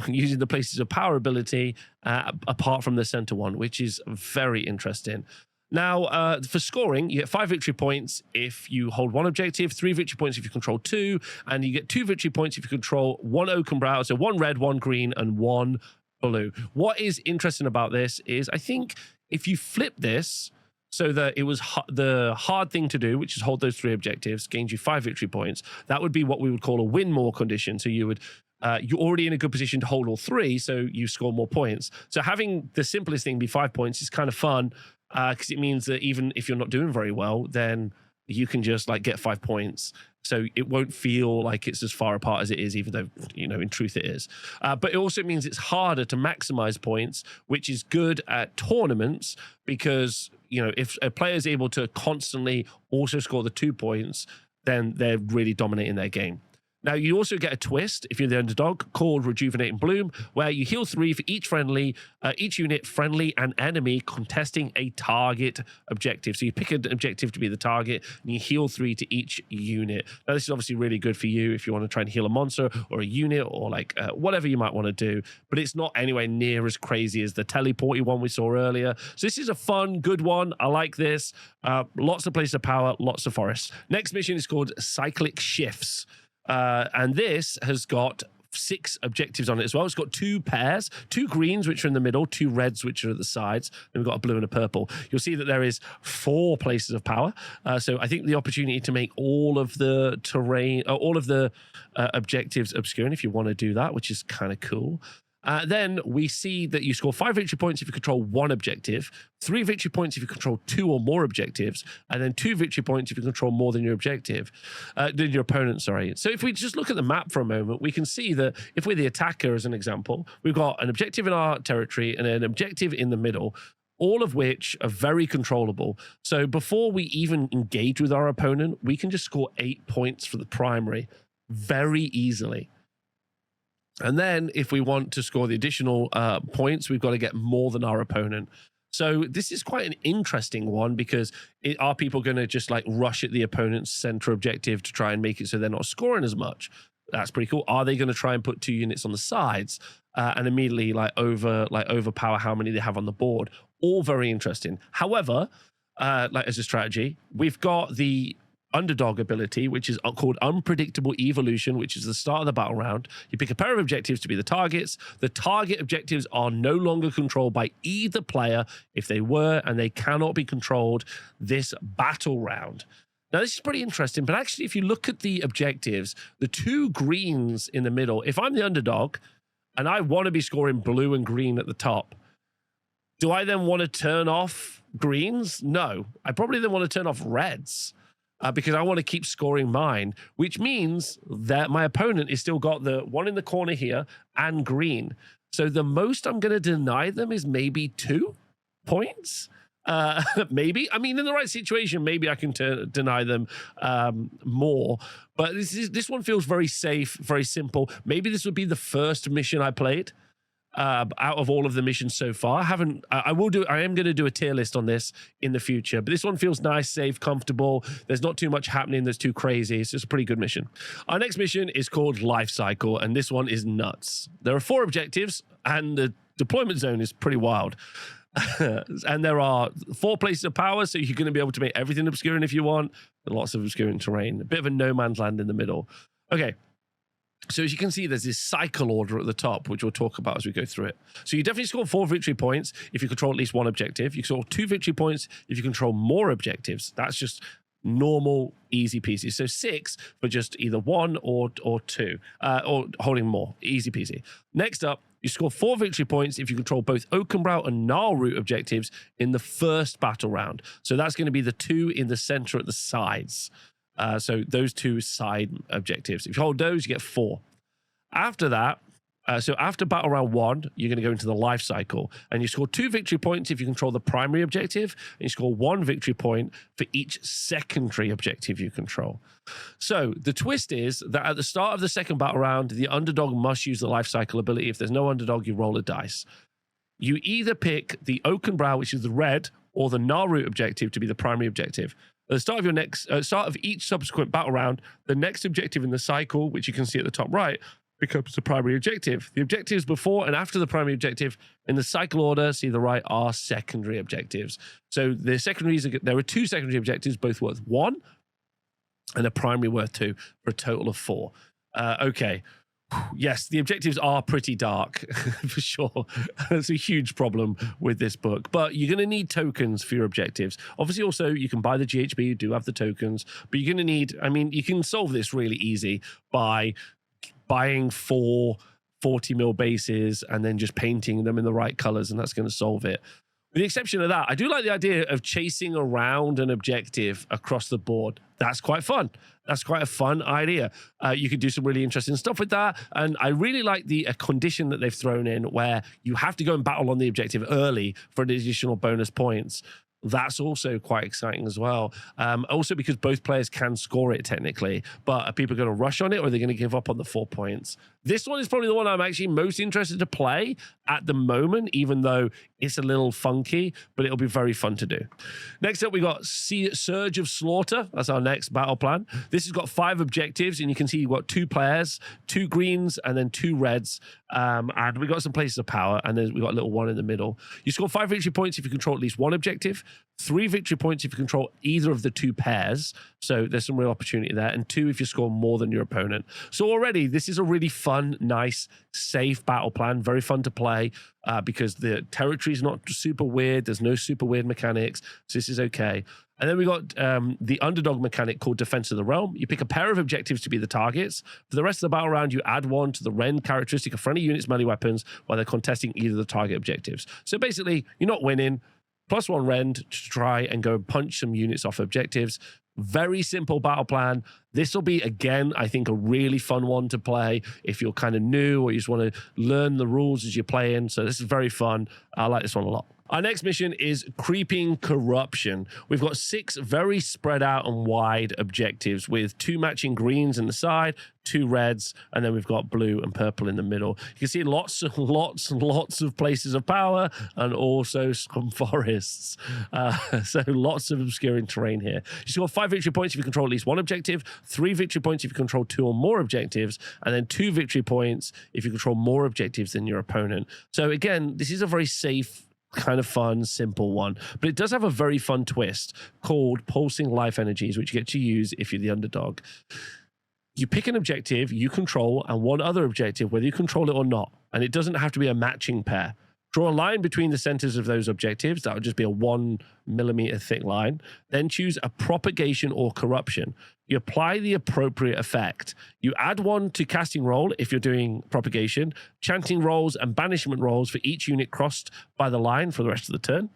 using the places of power ability apart from the center one, which is very interesting. Now, for scoring, you get 5 victory points if you hold 1 objective, 3 victory points if you control 2, and you get 2 victory points if you control 1 oak and brow, so 1 red, 1 green, and 1 blue. What is interesting about this is I think if you flip this so that it was the hard thing to do, which is hold those 3 objectives, gains you 5 victory points, that would be what we would call a win more condition. So you would you're already in a good position to hold all 3, so you score more points. So having the simplest thing be 5 points is kind of fun because it means that even if you're not doing very well, then you can just like get 5 points. So it won't feel like it's as far apart as it is, even though, you know, in truth it is. But it also means it's harder to maximize points, which is good at tournaments because, you know, if a player is able to constantly also score the 2 points, then they're really dominating their game. Now, you also get a twist if you're the underdog called Rejuvenate and Bloom, where you heal 3 for each unit, friendly and enemy, contesting a target objective. So you pick an objective to be the target, and you heal 3 to each unit. Now, this is obviously really good for you if you want to try and heal a monster or a unit or like whatever you might want to do, but it's not anywhere near as crazy as the teleporty one we saw earlier. So this is a fun, good one. I like this. Lots of places of power, lots of forests. Next mission is called Cyclic Shifts. And this has got 6 objectives on it as well. It's got 2 pairs, 2 greens, which are in the middle, 2 reds, which are at the sides. Then we've got a blue and a purple. You'll see that there is 4 places of power. So I think the opportunity to make all of the terrain, all of the objectives obscuring if you want to do that, which is kind of cool. Then we see that you score 5 victory points if you control 1 objective, 3 victory points if you control 2 or more objectives, and then 2 victory points if you control more than your objective, than your opponent, sorry. So if we just look at the map for a moment, we can see that if we're the attacker, as an example, we've got an objective in our territory and an objective in the middle, all of which are very controllable. So before we even engage with our opponent, we can just score 8 points for the primary very easily. And then if we want to score the additional points, we've got to get more than our opponent. So this is quite an interesting one, because are people going to just like rush at the opponent's center objective to try and make it so they're not scoring as much? That's pretty cool. Are they going to try and put 2 units on the sides and immediately overpower how many they have on the board? All very interesting. However, as a strategy, we've got the underdog ability, which is called Unpredictable Evolution, which is the start of the battle round. You pick a pair of objectives to be the targets. The target objectives are no longer controlled by either player. If they were, and they cannot be controlled this battle round. Now, this is pretty interesting, but actually, if you look at the objectives, the 2 greens in the middle, if I'm the underdog and I want to be scoring blue and green at the top, do I then want to turn off greens? No. I probably then want to turn off reds. Because I want to keep scoring mine, which means that my opponent has still got the one in the corner here and green. So the most I'm going to deny them is maybe 2 points. Maybe. I mean, in the right situation, maybe I can deny them more. But this one feels very safe, very simple. Maybe this would be the first mission I played. Out of all of the missions so far. I am going to do a tier list on this in the future, but this one feels nice, safe, comfortable. There's not too much happening that's too crazy. It's just a pretty good mission. Our next mission is called Lifecycle, and this one is nuts. There are 4 objectives, and the deployment zone is pretty wild. And there are 4 places of power, so you're going to be able to make everything obscuring if you want. Lots of obscuring terrain. A bit of a no man's land in the middle. Okay. So as you can see, there's this cycle order at the top, which we'll talk about as we go through it. So you definitely score 4 victory points if you control at least 1 objective. You score 2 victory points if you control more objectives. That's just normal, easy peasy. So 6 for just either 1 or 2, or holding more. Easy peasy. Next up, you score 4 victory points if you control both Oakenbrow and Gnarlroot objectives in the first battle round. So that's going to be the 2 in the center at the sides. So those 2 side objectives. If you hold those, you get 4. After that, so after battle round 1, you're going to go into the life cycle, and you score 2 victory points if you control the primary objective, and you score 1 victory point for each secondary objective you control. So the twist is that at the start of the second battle round, the underdog must use the life cycle ability. If there's no underdog, you roll a dice. You either pick the Oakenbrow, which is the red, or the Gnarlroot objective to be the primary objective. At the start of your start of each subsequent battle round, the next objective in the cycle, which you can see at the top right, becomes the primary objective. The objectives before and after the primary objective in the cycle order, see the right, are secondary objectives. So the secondaries, there are 2 secondary objectives, both worth 1, and a primary worth 2, for a total of 4. Okay. Yes, the objectives are pretty dark, for sure. That's a huge problem with this book. But you're going to need tokens for your objectives. Obviously, also, you can buy the GHB. You do have the tokens. But you're going to need... I mean, you can solve this really easy by buying 4 40 mil bases and then just painting them in the right colors, and that's going to solve it. With the exception of that, I do like the idea of chasing around an objective across the board. That's quite fun. That's quite a fun idea. You could do some really interesting stuff with that. And I really like the condition that they've thrown in where you have to go and battle on the objective early for additional bonus points. That's also quite exciting as well. Also because both players can score it technically, but are people going to rush on it, or are they going to give up on the 4 points? This one is probably the one I'm actually most interested to play at the moment, even though it's a little funky, but it'll be very fun to do. Next up, we got Surge of Slaughter. That's our next battle plan. This has got 5 objectives, and you can see you've got 2 players, 2 greens, and then 2 reds. And we got some places of power, and then we got a little 1 in the middle. You score 5 victory points if you control at least 1 objective, 3 victory points if you control either of the 2 pairs. So there's some real opportunity there. And 2 if you score more than your opponent. So already this is a really fun, nice, safe battle plan. Very fun to play because the territory is not super weird. There's no super weird mechanics. So this is okay. And then we got the underdog mechanic called Defense of the Realm. You pick a pair of objectives to be the targets. For the rest of the battle round, you add 1 to the Rend characteristic of friendly units' melee weapons while they're contesting either of the target objectives. So basically, you're not winning. +1 Rend to try and go punch some units off objectives. Very simple battle plan. This will be, again, I think, a really fun one to play if you're kind of new or you just want to learn the rules as you're playing. So this is very fun. I like this one a lot. Our next mission is Creeping Corruption. We've got 6 very spread out and wide objectives with 2 matching greens in the side, 2 reds, and then we've got blue and purple in the middle. You can see lots of places of power and also some forests. So lots of obscuring terrain here. You score 5 victory points if you control at least 1 objective, 3 victory points if you control 2 or more objectives, and then 2 victory points if you control more objectives than your opponent. So again, this is a very safe, kind of fun, simple one, but it does have a very fun twist called pulsing life energies, which you get to use if you're the underdog. You pick an objective you control and 1 other objective, whether you control it or not, and it doesn't have to be a matching pair. Draw a line between the centers of those objectives. That would just be a 1 millimeter thick line. Then choose a propagation or corruption. You apply the appropriate effect. You add 1 to casting roll if you're doing propagation, chanting rolls and banishment rolls for each unit crossed by the line for the rest of the turn.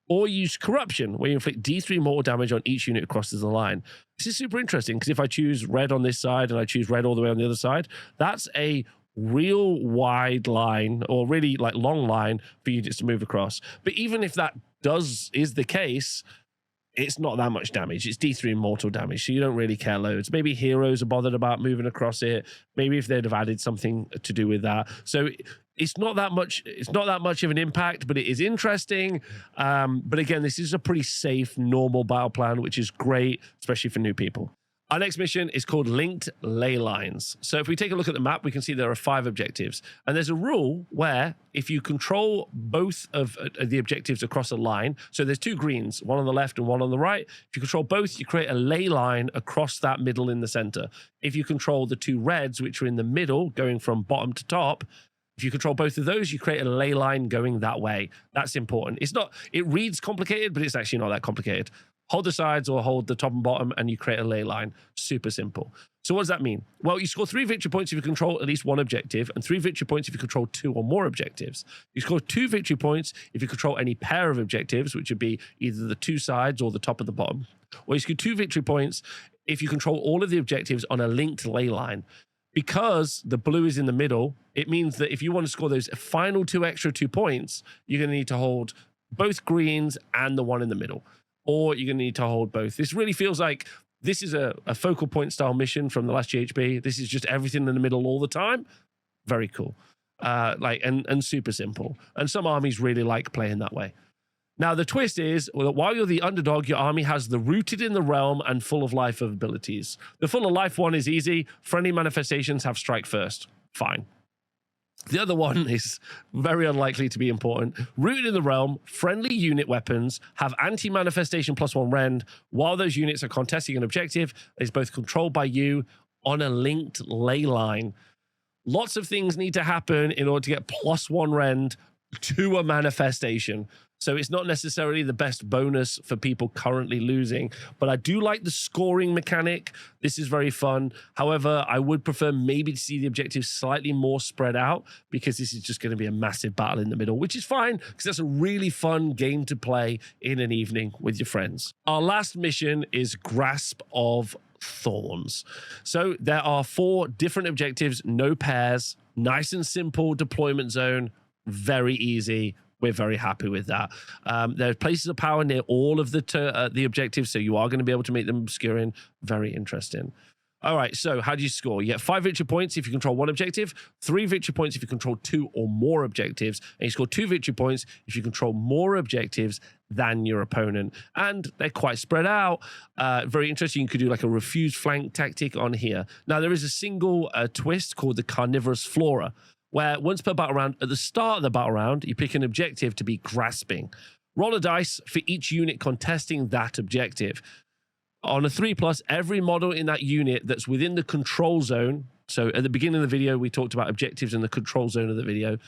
Or use corruption, where you inflict D3 mortal damage on each unit that crosses the line. This is super interesting because if I choose red on this side and I choose red all the way on the other side, that's a real wide line, or really like long line for units to move across. But even if that is the case, it's not that much damage. It's D3 mortal damage, so you don't really care loads. Maybe heroes are bothered about moving across it. Maybe if they'd have added something to do with that. So it's not that much. It's not that much of an impact, but it is interesting. But again, this is a pretty safe, normal battle plan, which is great, especially for new people. Our next mission is called Linked Leylines. So if we take a look at the map, we can see there are 5 objectives. And there's a rule where if you control both of the objectives across a line, so there's 2 greens, 1 on the left and 1 on the right. If you control both, you create a ley line across that middle in the center. If you control the 2 reds, which are in the middle, going from bottom to top, if you control both of those, you create a ley line going that way. That's important. It reads complicated, but it's actually not that complicated. Hold the sides or hold the top and bottom and you create a ley line. Super simple. So what does that mean? Well, you score 3 victory points if you control at least 1 objective and 3 victory points if you control 2 or more objectives. You score 2 victory points if you control any pair of objectives, which would be either the 2 sides or the top of the bottom. Or you score 2 victory points if you control all of the objectives on a linked ley line. Because the blue is in the middle, it means that if you want to score those final 2 extra 2 points, you're going to need to hold both greens and the one in the middle. Or you're going to need to hold both. This really feels like this is a focal point style mission from the last GHB. This is just everything in the middle all the time. Very cool. And super simple. And some armies really like playing that way. Now, the twist is that while you're the underdog, your army has the Rooted in the Realm and Full of Life abilities. The Full of Life one is easy. Friendly manifestations have strike first. Fine. The other one is very unlikely to be important. Rooted in the Realm, friendly unit weapons have anti-manifestation +1 rend while those units are contesting an objective that is both controlled by you on a linked ley line. Lots of things need to happen in order to get +1 rend to a manifestation. So it's not necessarily the best bonus for people currently losing, but I do like the scoring mechanic. This is very fun. However, I would prefer maybe to see the objectives slightly more spread out because this is just going to be a massive battle in the middle, which is fine because that's a really fun game to play in an evening with your friends. Our last mission is Grasp of Thorns. So there are 4 different objectives, no pairs, nice and simple deployment zone, very easy. We're very happy with that. There are places of power near all of the objectives, so you are going to be able to make them obscuring. Very interesting. All right, so how do you score? You get 5 victory points if you control 1 objective, 3 victory points if you control 2 or more objectives, and you score 2 victory points if you control more objectives than your opponent. And they're quite spread out. Very interesting. You could do like a refuse flank tactic on here. Now, there is a single twist called the Carnivorous Flora, where once per battle round, at the start of the battle round, you pick an objective to be grasping. Roll a dice for each unit contesting that objective. On a 3+, every model in that unit that's within the control zone, so at the beginning of the video, we talked about objectives in the control zone of the video,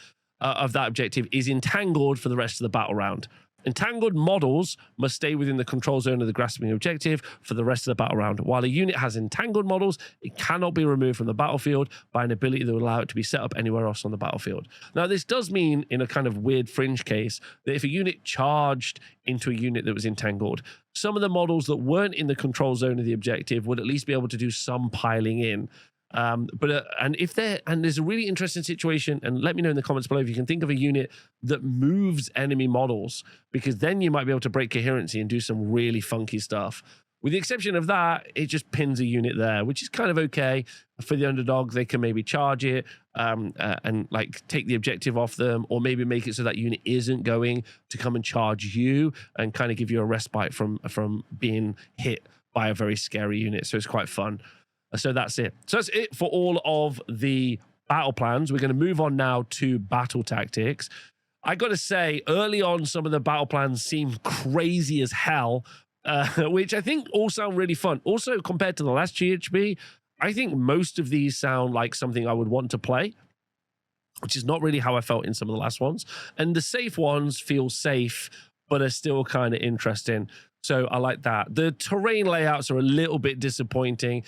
of that objective, is entangled for the rest of the battle round. Entangled models must stay within the control zone of the grasping objective for the rest of the battle round. While a unit has entangled models, it cannot be removed from the battlefield by an ability that will allow it to be set up anywhere else on the battlefield. Now, this does mean, in a kind of weird fringe case, that if a unit charged into a unit that was entangled, some of the models that weren't in the control zone of the objective would at least be able to do some piling in. And there's a really interesting situation, and let me know in the comments below if you can think of a unit that moves enemy models, because then you might be able to break coherency and do some really funky stuff. With the exception of that, it just pins a unit there, which is kind of okay for the underdog. They can maybe charge it and like take the objective off them, or maybe make it so that unit isn't going to come and charge you and kind of give you a respite from being hit by a very scary unit. So it's quite fun. So that's it. So that's it for all of the battle plans. We're going to move on now to battle tactics. I got to say, early on, some of the battle plans seem crazy as hell, which I think all sound really fun. Also, compared to the last GHB, I think most of these sound like something I would want to play, which is not really how I felt in some of the last ones. And the safe ones feel safe, but are still kind of interesting. So I like that. The terrain layouts are a little bit disappointing.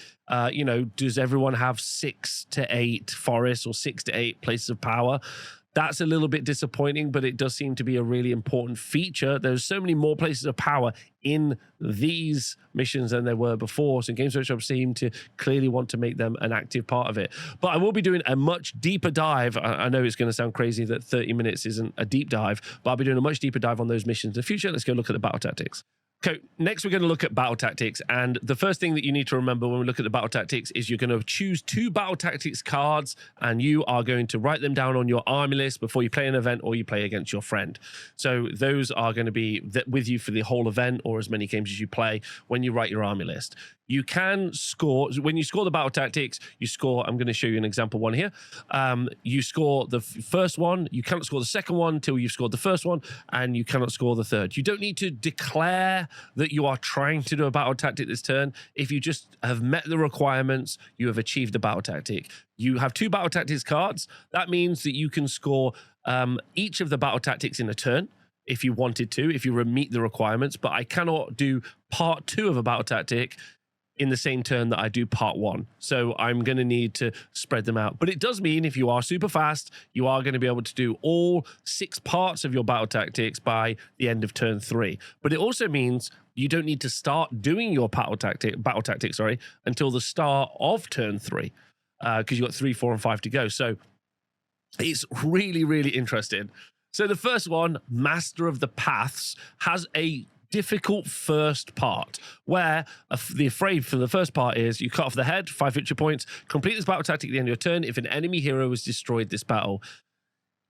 You know, does everyone have 6 to 8 forests or 6 to 8 places of power? That's a little bit disappointing, but it does seem to be a really important feature. There's so many more places of power in these missions than there were before. So Games Workshop seem to clearly want to make them an active part of it. But I will be doing a much deeper dive. I know it's going to sound crazy that 30 minutes isn't a deep dive, but I'll be doing a much deeper dive on those missions in the future. Let's go look at the battle tactics. Okay, next we're going to look at battle tactics, and the first thing that you need to remember when we look at the battle tactics is you're going to choose 2 battle tactics cards, and you are going to write them down on your army list before you play an event or you play against your friend. So those are going to be with you for the whole event or as many games as you play when you write your army list. You can score, when you score the battle tactics, you score, I'm going to show you an example one here. You score the first one, you cannot score the second one until you've scored the first one, and you cannot score the third. You don't need to declare that you are trying to do a battle tactic this turn. If you just have met the requirements, you have achieved the battle tactic. You have 2 battle tactics cards. That means that you can score each of the battle tactics in a turn if you wanted to, if you meet the requirements, but I cannot do part 2 of a battle tactic in the same turn that I do part 1. So I'm going to need to spread them out. But it does mean if you are super fast, you are going to be able to do all 6 parts of your battle tactics by the end of turn 3. But it also means you don't need to start doing your battle tactic, until the start of turn 3, because you've got 3, 4, and 5 to go. So it's really, really interesting. So the first one, Master of the Paths, has a difficult first part, where the afraid for the first part is you cut off the head, 5 victory points, complete this battle tactic at the end of your turn if an enemy hero has destroyed this battle.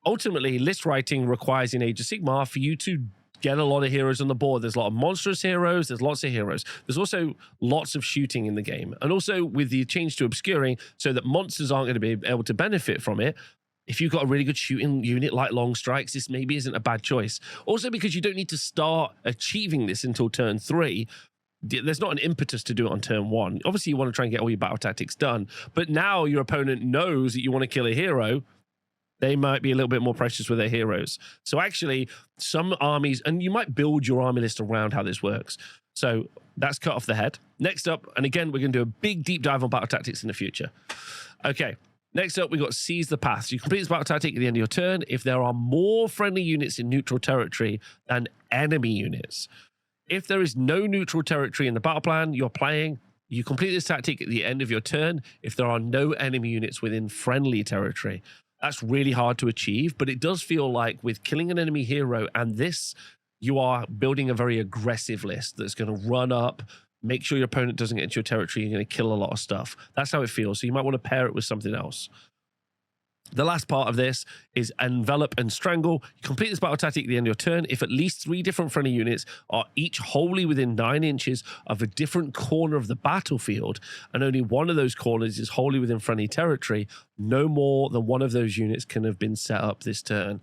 Ultimately, list writing requires in Age of Sigmar for you to get a lot of heroes on the board. There's a lot of monstrous heroes, there's lots of heroes. There's also lots of shooting in the game. And also with the change to obscuring, so that monsters aren't going to be able to benefit from it, if you've got a really good shooting unit like Long Strikes, this maybe isn't a bad choice. Also, because you don't need to start achieving this until turn 3, there's not an impetus to do it on turn 1. Obviously, you want to try and get all your battle tactics done, but now your opponent knows that you want to kill a hero. They might be a little bit more precious with their heroes. So actually, some armies, and you might build your army list around how this works. So that's cut off the head. Next up, and again, we're going to do a big deep dive on battle tactics in the future. Okay. Next up, we've got Seize the Paths. You complete this battle tactic at the end of your turn if there are more friendly units in neutral territory than enemy units. If there is no neutral territory in the battle plan you're playing, you complete this tactic at the end of your turn if there are no enemy units within friendly territory. That's really hard to achieve, but it does feel like with killing an enemy hero and this, you are building a very aggressive list that's going to run up, make sure your opponent doesn't get into your territory. You're going to kill a lot of stuff. That's how it feels. So you might want to pair it with something else. The last part of this is Envelop and Strangle. You complete this battle tactic at the end of your turn if at least 3 different friendly units are each wholly within 9 inches of a different corner of the battlefield, and only one of those corners is wholly within friendly territory. No more than one of those units can have been set up this turn.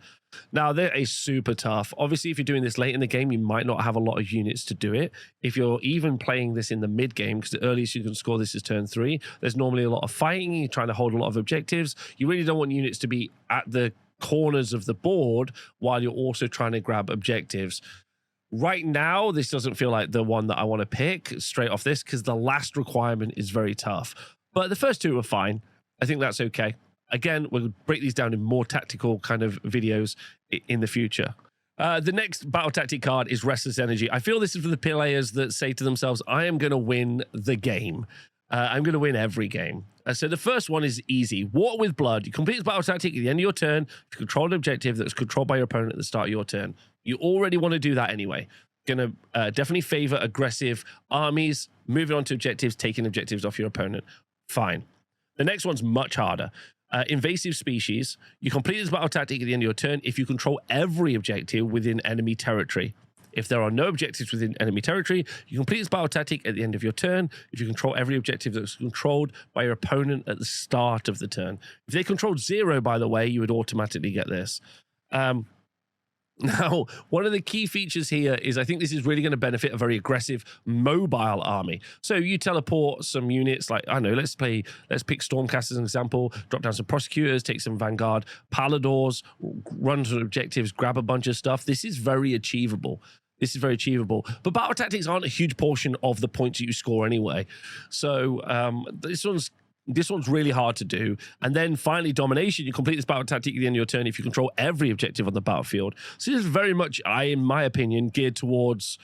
Now, that is super tough. Obviously, if you're doing this late in the game, you might not have a lot of units to do it. If you're even playing this in the mid game, because the earliest you can score this is turn 3, there's normally a lot of fighting. You're trying to hold a lot of objectives. You really don't want units to be at the corners of the board while you're also trying to grab objectives. Right now, this doesn't feel like the one that I want to pick straight off this, because the last requirement is very tough. But the first two are fine. I think that's okay. Again, we'll break these down in more tactical kind of videos in the future. The next battle tactic card is Restless Energy. I feel this is for the players that say to themselves, I am going to win the game. I'm going to win every game. So the first one is easy. Water with Blood. You complete this battle tactic at the end of your turn. If you control an objective that's controlled by your opponent at the start of your turn. You already want to do that anyway. Going to definitely favor aggressive armies, moving on to objectives, taking objectives off your opponent. Fine. The next one's much harder. Invasive Species. You complete this battle tactic at the end of your turn if you control every objective within enemy territory. If there are no objectives within enemy territory, you complete this battle tactic at the end of your turn if you control every objective that's controlled by your opponent at the start of the turn. If they controlled 0, by the way, you would automatically get this. Now, one of the key features here is I think this is really going to benefit a very aggressive mobile army. So you teleport some units like, I don't know, let's pick Stormcast as an example, drop down some Prosecutors, take some Vanguard, Paladors, run some objectives, grab a bunch of stuff. This is very achievable. This is very achievable. But battle tactics aren't a huge portion of the points that you score anyway. So this one's really hard to do. And then finally, Domination. You complete this battle tactic at the end of your turn if you control every objective on the battlefield. So this is very much, in my opinion, geared towards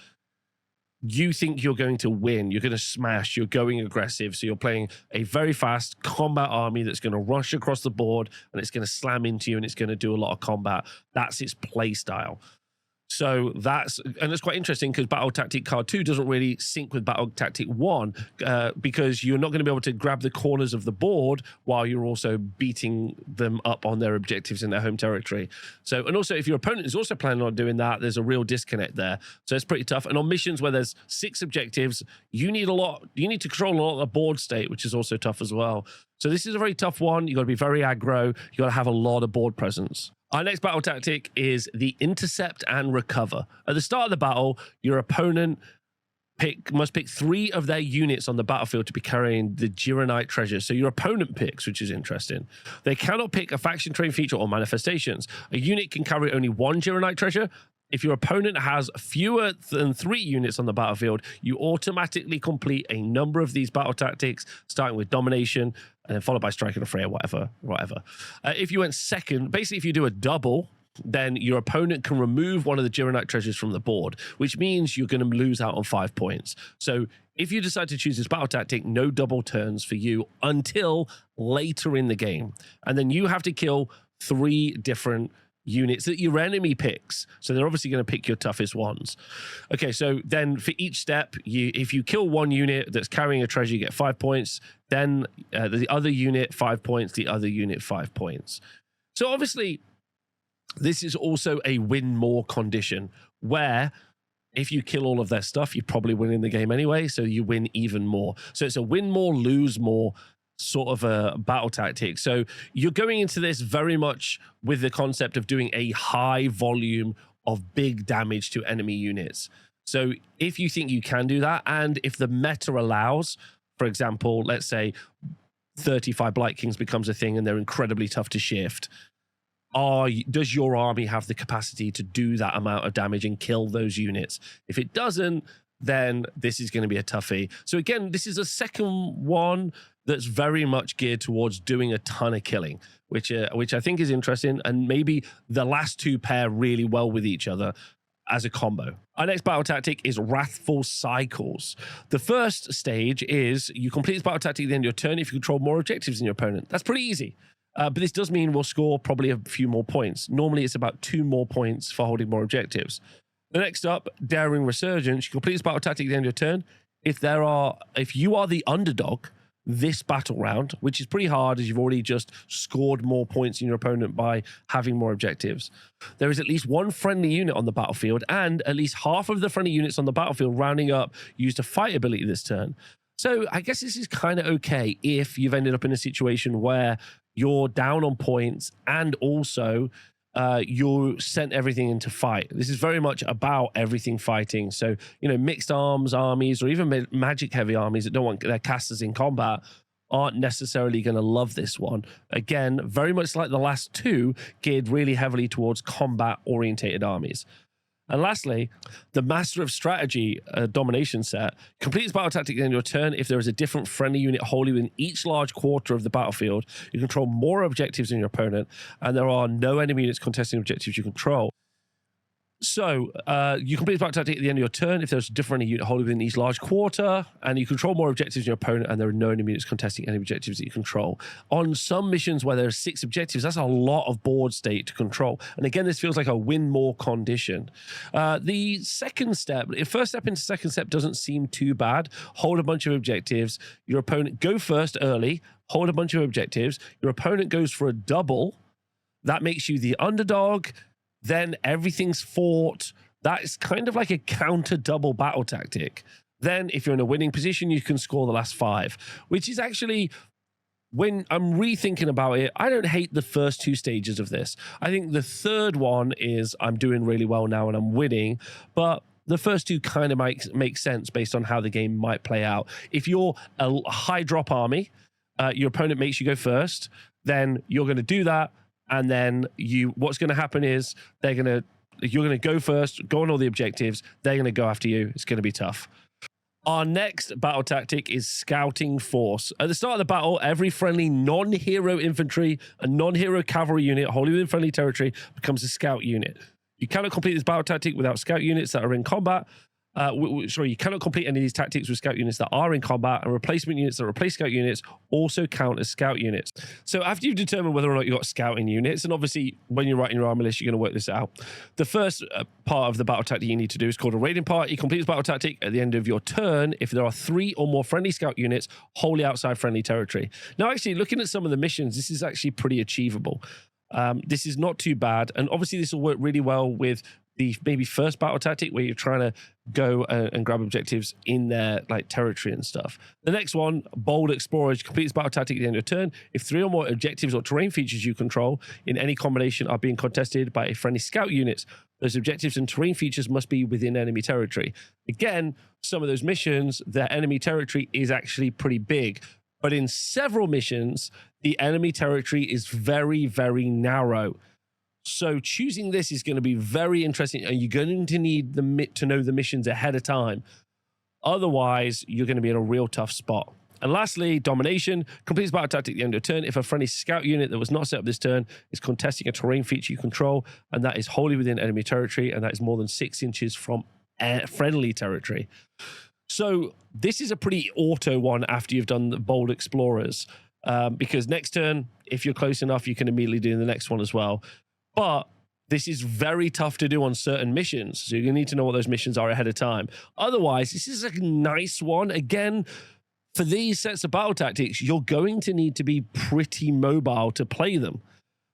you think you're going to win. You're going to smash. You're going aggressive. So you're playing a very fast combat army that's going to rush across the board and it's going to slam into you and it's going to do a lot of combat. That's its play style. So it's quite interesting because Battle Tactic Card 2 doesn't really sync with Battle Tactic 1 because you're not going to be able to grab the corners of the board while you're also beating them up on their objectives in their home territory. So, and also if your opponent is also planning on doing that, there's a real disconnect there. So it's pretty tough. And on missions where there's 6 objectives, you need to control a lot of the board state, which is also tough as well. So this is a very tough one. You've got to be very aggro. You've got to have a lot of board presence. Our next battle tactic is the Intercept and Recover. At the start of the battle, your opponent must pick 3 of their units on the battlefield to be carrying the Ghyranite treasure. So your opponent picks, which is interesting. They cannot pick a faction trait feature or manifestations. A unit can carry only 1 Ghyranite treasure. If your opponent has fewer than 3 units on the battlefield, you automatically complete a number of these battle tactics, starting with Domination and then followed by Strike and Affray or whatever. If you went second, basically if you do a double, then your opponent can remove one of the Ghyranite treasures from the board, which means you're going to lose out on 5 points. So if you decide to choose this battle tactic, no double turns for you until later in the game. And then you have to kill 3 different units that your enemy picks. So they're obviously going to pick your toughest ones. Okay, so then for each step, if you kill 1 unit that's carrying a treasure, you get 5 points. Then the other unit, 5 points. The other unit, 5 points. So obviously, this is also a win more condition where if you kill all of their stuff, you're probably winning the game anyway, so you win even more. So it's a win more, lose more sort of a battle tactic. So you're going into this very much with the concept of doing a high volume of big damage to enemy units. So if you think you can do that, and if the meta allows, for example, let's say 35 Blight Kings becomes a thing and they're incredibly tough to shift, does your army have the capacity to do that amount of damage and kill those units? If it doesn't, then this is going to be a toughie. So again, this is a second one that's very much geared towards doing a ton of killing, which I think is interesting. And maybe the last 2 pair really well with each other as a combo. Our next battle tactic is Wrathful Cycles. The first stage is you complete this battle tactic at the end of your turn if you control more objectives than your opponent. That's pretty easy. But this does mean we'll score probably a few more points. Normally it's about 2 more points for holding more objectives. The next up, Daring Resurgence. You complete this battle tactic at the end of your turn. If you are the underdog this battle round, which is pretty hard as you've already just scored more points than your opponent by having more objectives, there is at least 1 friendly unit on the battlefield, and at least half of the friendly units on the battlefield rounding up used a fight ability this turn. So I guess this is kind of okay if you've ended up in a situation where you're down on points and also you sent everything into fight. This is very much about everything fighting. So, you know, mixed arms armies or even magic heavy armies that don't want their casters in combat aren't necessarily going to love this one. Again, very much like the last two, geared really heavily towards combat orientated armies. And lastly, the Master of Strategy domination set completes battle tactic at the end of your turn. If there is a different friendly unit wholly within each large quarter of the battlefield, you control more objectives than your opponent, and there are no enemy units contesting objectives you control. So you complete the battle tactic at the end of your turn if there's a different unit wholly within each large quarter, and you control more objectives than your opponent, and there are no enemy units contesting any objectives that you control. On some missions where there are 6 objectives, that's a lot of board state to control. And again, this feels like a win more condition. The second step, the first step into second step doesn't seem too bad. Hold a bunch of objectives. Your opponent go first early, hold a bunch of objectives. Your opponent goes for a double. That makes you the underdog. Then everything's fought. That is kind of like a counter double battle tactic. Then if you're in a winning position, you can score the last 5, which is actually, when I'm rethinking about it, I don't hate the first 2 stages of this. I think the third one is I'm doing really well now and I'm winning, but the first 2 kind of make sense based on how the game might play out. If you're a high drop army, your opponent makes you go first, then you're going to do that. And then what's going to happen is you're going to go first, go on all the objectives. They're going to go after you. It's going to be tough. Our next battle tactic is Scouting Force. At the start of the battle, every friendly non-hero infantry and non-hero cavalry unit wholly within friendly territory becomes a scout unit. You cannot complete this battle tactic without scout units that are in combat. You cannot complete any of these tactics with scout units that are in combat, and replacement units that replace scout units also count as scout units. So after you've determined whether or not you've got scouting units, and obviously when you're writing your army list, you're going to work this out. The first part of the battle tactic you need to do is called a raiding part. You complete this battle tactic at the end of your turn if there are 3 or more friendly scout units wholly outside friendly territory. Now, actually, looking at some of the missions, this is actually pretty achievable. This is not too bad, and obviously this will work really well with the maybe first battle tactic where you're trying to go and grab objectives in their like territory and stuff. The next one, Bold Explorers, completes battle tactic at the end of your turn. If 3 or more objectives or terrain features you control in any combination are being contested by a friendly scout units, those objectives and terrain features must be within enemy territory. Again, some of those missions, their enemy territory is actually pretty big, but in several missions, the enemy territory is very, very narrow. So choosing this is going to be very interesting, and you're going to need to know the missions ahead of time. Otherwise, you're going to be in a real tough spot. And lastly, Domination completes battle tactic at the end of your turn if a friendly scout unit that was not set up this turn is contesting a terrain feature you control, and that is wholly within enemy territory, and that is more than 6 inches from friendly territory. So this is a pretty auto one after you've done the Bold Explorers, because next turn, if you're close enough, you can immediately do the next one as well. But this is very tough to do on certain missions, so you need to know what those missions are ahead of time. Otherwise, this is a nice one. Again, for these sets of battle tactics, you're going to need to be pretty mobile to play them.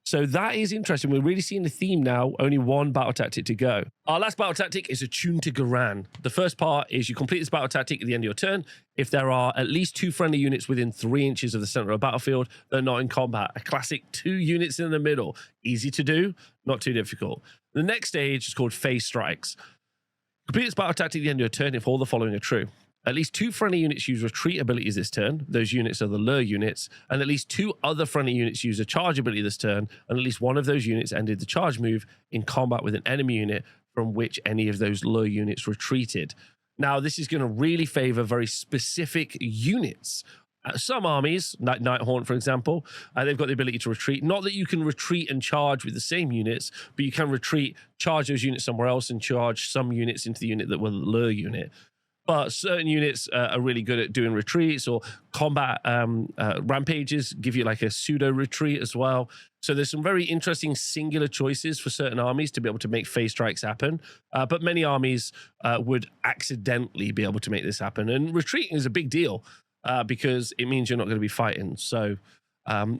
So that is interesting. We're really seeing the theme now, only 1 battle tactic to go. Our last battle tactic is Attuned to Ghyran. The first part is you complete this battle tactic at the end of your turn if there are at least 2 friendly units within 3 inches of the center of a battlefield that are not in combat. A classic 2 units in the middle. Easy to do, not too difficult. The next stage is called Phase Strikes. Complete this battle tactic at the end of your turn if all the following are true. At least 2 friendly units use retreat abilities this turn. Those units are the lure units. And at least 2 other friendly units use a charge ability this turn. And at least 1 of those units ended the charge move in combat with an enemy unit from which any of those lure units retreated. Now, this is going to really favor very specific units. Some armies, like Nighthaunt, for example, they've got the ability to retreat. Not that you can retreat and charge with the same units, but you can retreat, charge those units somewhere else, and charge some units into the unit that were the lure unit. But certain units are really good at doing retreats, or combat rampages give you like a pseudo retreat as well. So there's some very interesting singular choices for certain armies to be able to make phase strikes happen. But many armies would accidentally be able to make this happen. And retreating is a big deal because it means you're not going to be fighting. So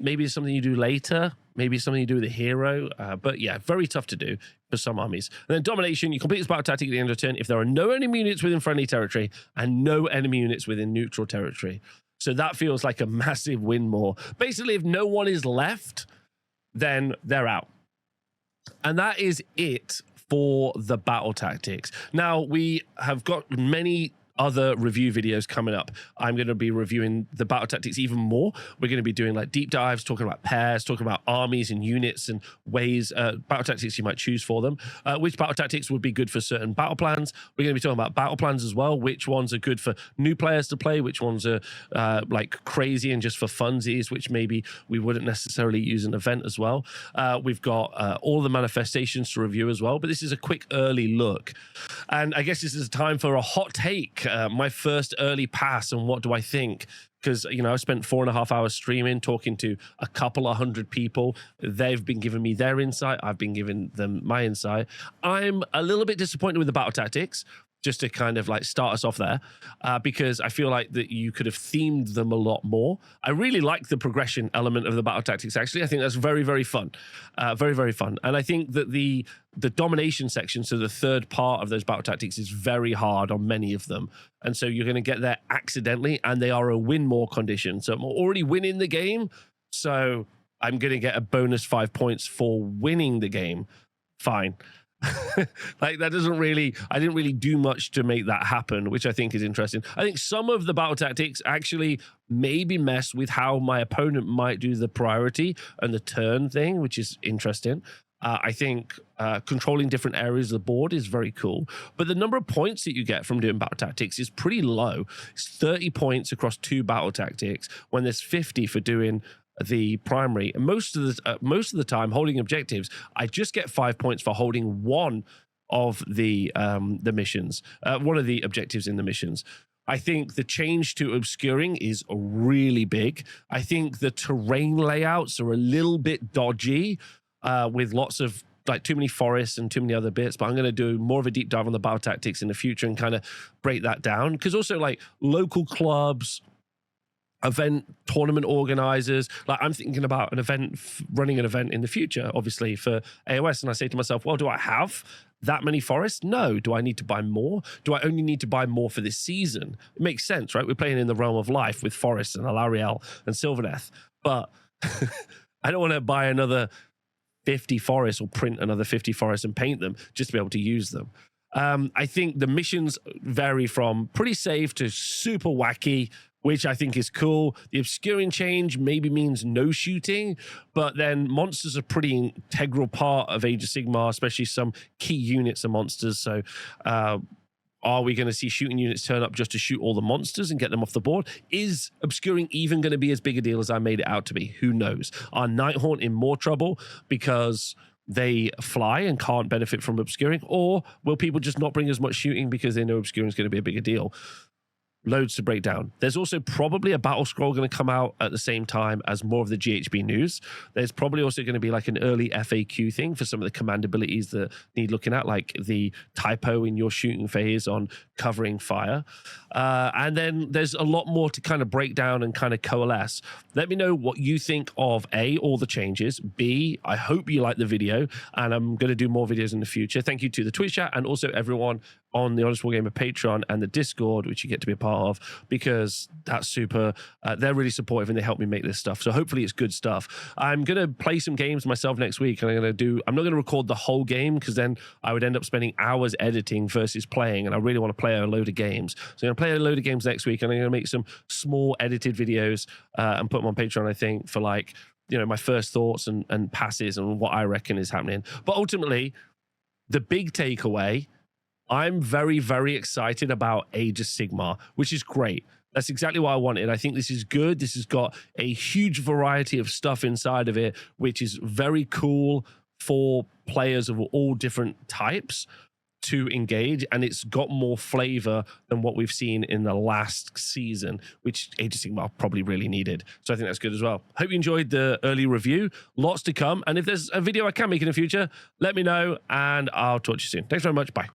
maybe it's something you do later. Maybe it's something you do with a hero. But yeah, very tough to do for some armies. And then Domination, you complete this battle tactic at the end of the turn if there are no enemy units within friendly territory and no enemy units within neutral territory. So that feels like a massive win more. Basically, if no one is left, then they're out. And that is it for the battle tactics. Now, we have got many other review videos coming up. I'm going to be reviewing the battle tactics even more. We're going to be doing like deep dives, talking about pairs, talking about armies and units and ways, battle tactics you might choose for them, which battle tactics would be good for certain battle plans. We're going to be talking about battle plans as well, which ones are good for new players to play, which ones are like crazy and just for funsies, which maybe we wouldn't necessarily use an event as well. We've got all the manifestations to review as well, but this is a quick early look. And I guess this is time for a hot take. My first early pass and what do I think? Because, you know, I spent 4.5 hours streaming, talking to a couple of hundred people. They've been giving me their insight. I've been giving them my insight. I'm a little bit disappointed with the battle tactics, just to kind of like start us off there, because I feel like that you could have themed them a lot more. I really like the progression element of the battle tactics, actually. I think that's very, very fun. Very, very fun. And I think that the domination section, so the third part of those battle tactics, is very hard on many of them. And so you're going to get there accidentally, and they are a win more condition. So I'm already winning the game, so I'm going to get a bonus 5 points for winning the game. Fine. Like that doesn't really, I didn't really do much to make that happen, which I think is interesting. I think some of the battle tactics actually maybe mess with how my opponent might do the priority and the turn thing, which is interesting. I think controlling different areas of the board is very cool, but the number of points that you get from doing battle tactics is pretty low. It's 30 points across 2 battle tactics when there's 50 for doing the primary. And most of the time holding objectives, I just get 5 points for holding one of the missions, one of the objectives in the missions. I think the change to obscuring is really big. I think the terrain layouts are a little bit dodgy, with lots of like too many forests and too many other bits, but I'm going to do more of a deep dive on the battle tactics in the future and kind of break that down, because also like local clubs, event tournament organizers, like I'm thinking about an event, running an event in the future, obviously for AOS, and I say to myself, well, do I have that many forests? No. Do I need to buy more? Do I only need to buy more for this season? It makes sense, right? We're playing in the realm of life with forests and Alariel and Sylvaneth, but I don't want to buy another 50 forests or print another 50 forests and paint them just to be able to use them. I think the missions vary from pretty safe to super wacky, which I think is cool. The obscuring change maybe means no shooting, but then monsters are a pretty integral part of Age of Sigmar, especially some key units of monsters. So are we going to see shooting units turn up just to shoot all the monsters and get them off the board? Is obscuring even going to be as big a deal as I made it out to be? Who knows? Are Nighthaunt in more trouble because they fly and can't benefit from obscuring? Or will people just not bring as much shooting because they know obscuring is going to be a bigger deal? Loads to break down. There's also probably a battle scroll going to come out at the same time as more of the GHB news. There's probably also going to be like an early FAQ thing for some of the command abilities that need looking at, like the typo in your shooting phase on covering fire. And then there's a lot more to kind of break down and kind of coalesce. Let me know what you think of A, all the changes, B, I hope you like the video, and I'm going to do more videos in the future. Thank you to the Twitch chat and also everyone on the Honest Wargamer Patreon and the Discord, which you get to be a part of, because that's super. They're really supportive and they help me make this stuff. So hopefully it's good stuff. I'm going to play some games myself next week, and I'm not going to record the whole game because then I would end up spending hours editing versus playing, and I really want to play a load of games. So I'm going to play a load of games next week, and I'm going to make some small edited videos and put them on Patreon, I think, for like, you know, my first thoughts and passes and what I reckon is happening. But ultimately, the big takeaway, I'm very, very excited about Age of Sigmar, which is great. That's exactly what I wanted. I think this is good. This has got a huge variety of stuff inside of it, which is very cool for players of all different types to engage, and it's got more flavor than what we've seen in the last season, which Age of Sigmar probably really needed. So I think that's good as well. Hope you enjoyed the early review. Lots to come, and if there's a video I can make in the future, let me know, and I'll talk to you soon. Thanks very much. Bye.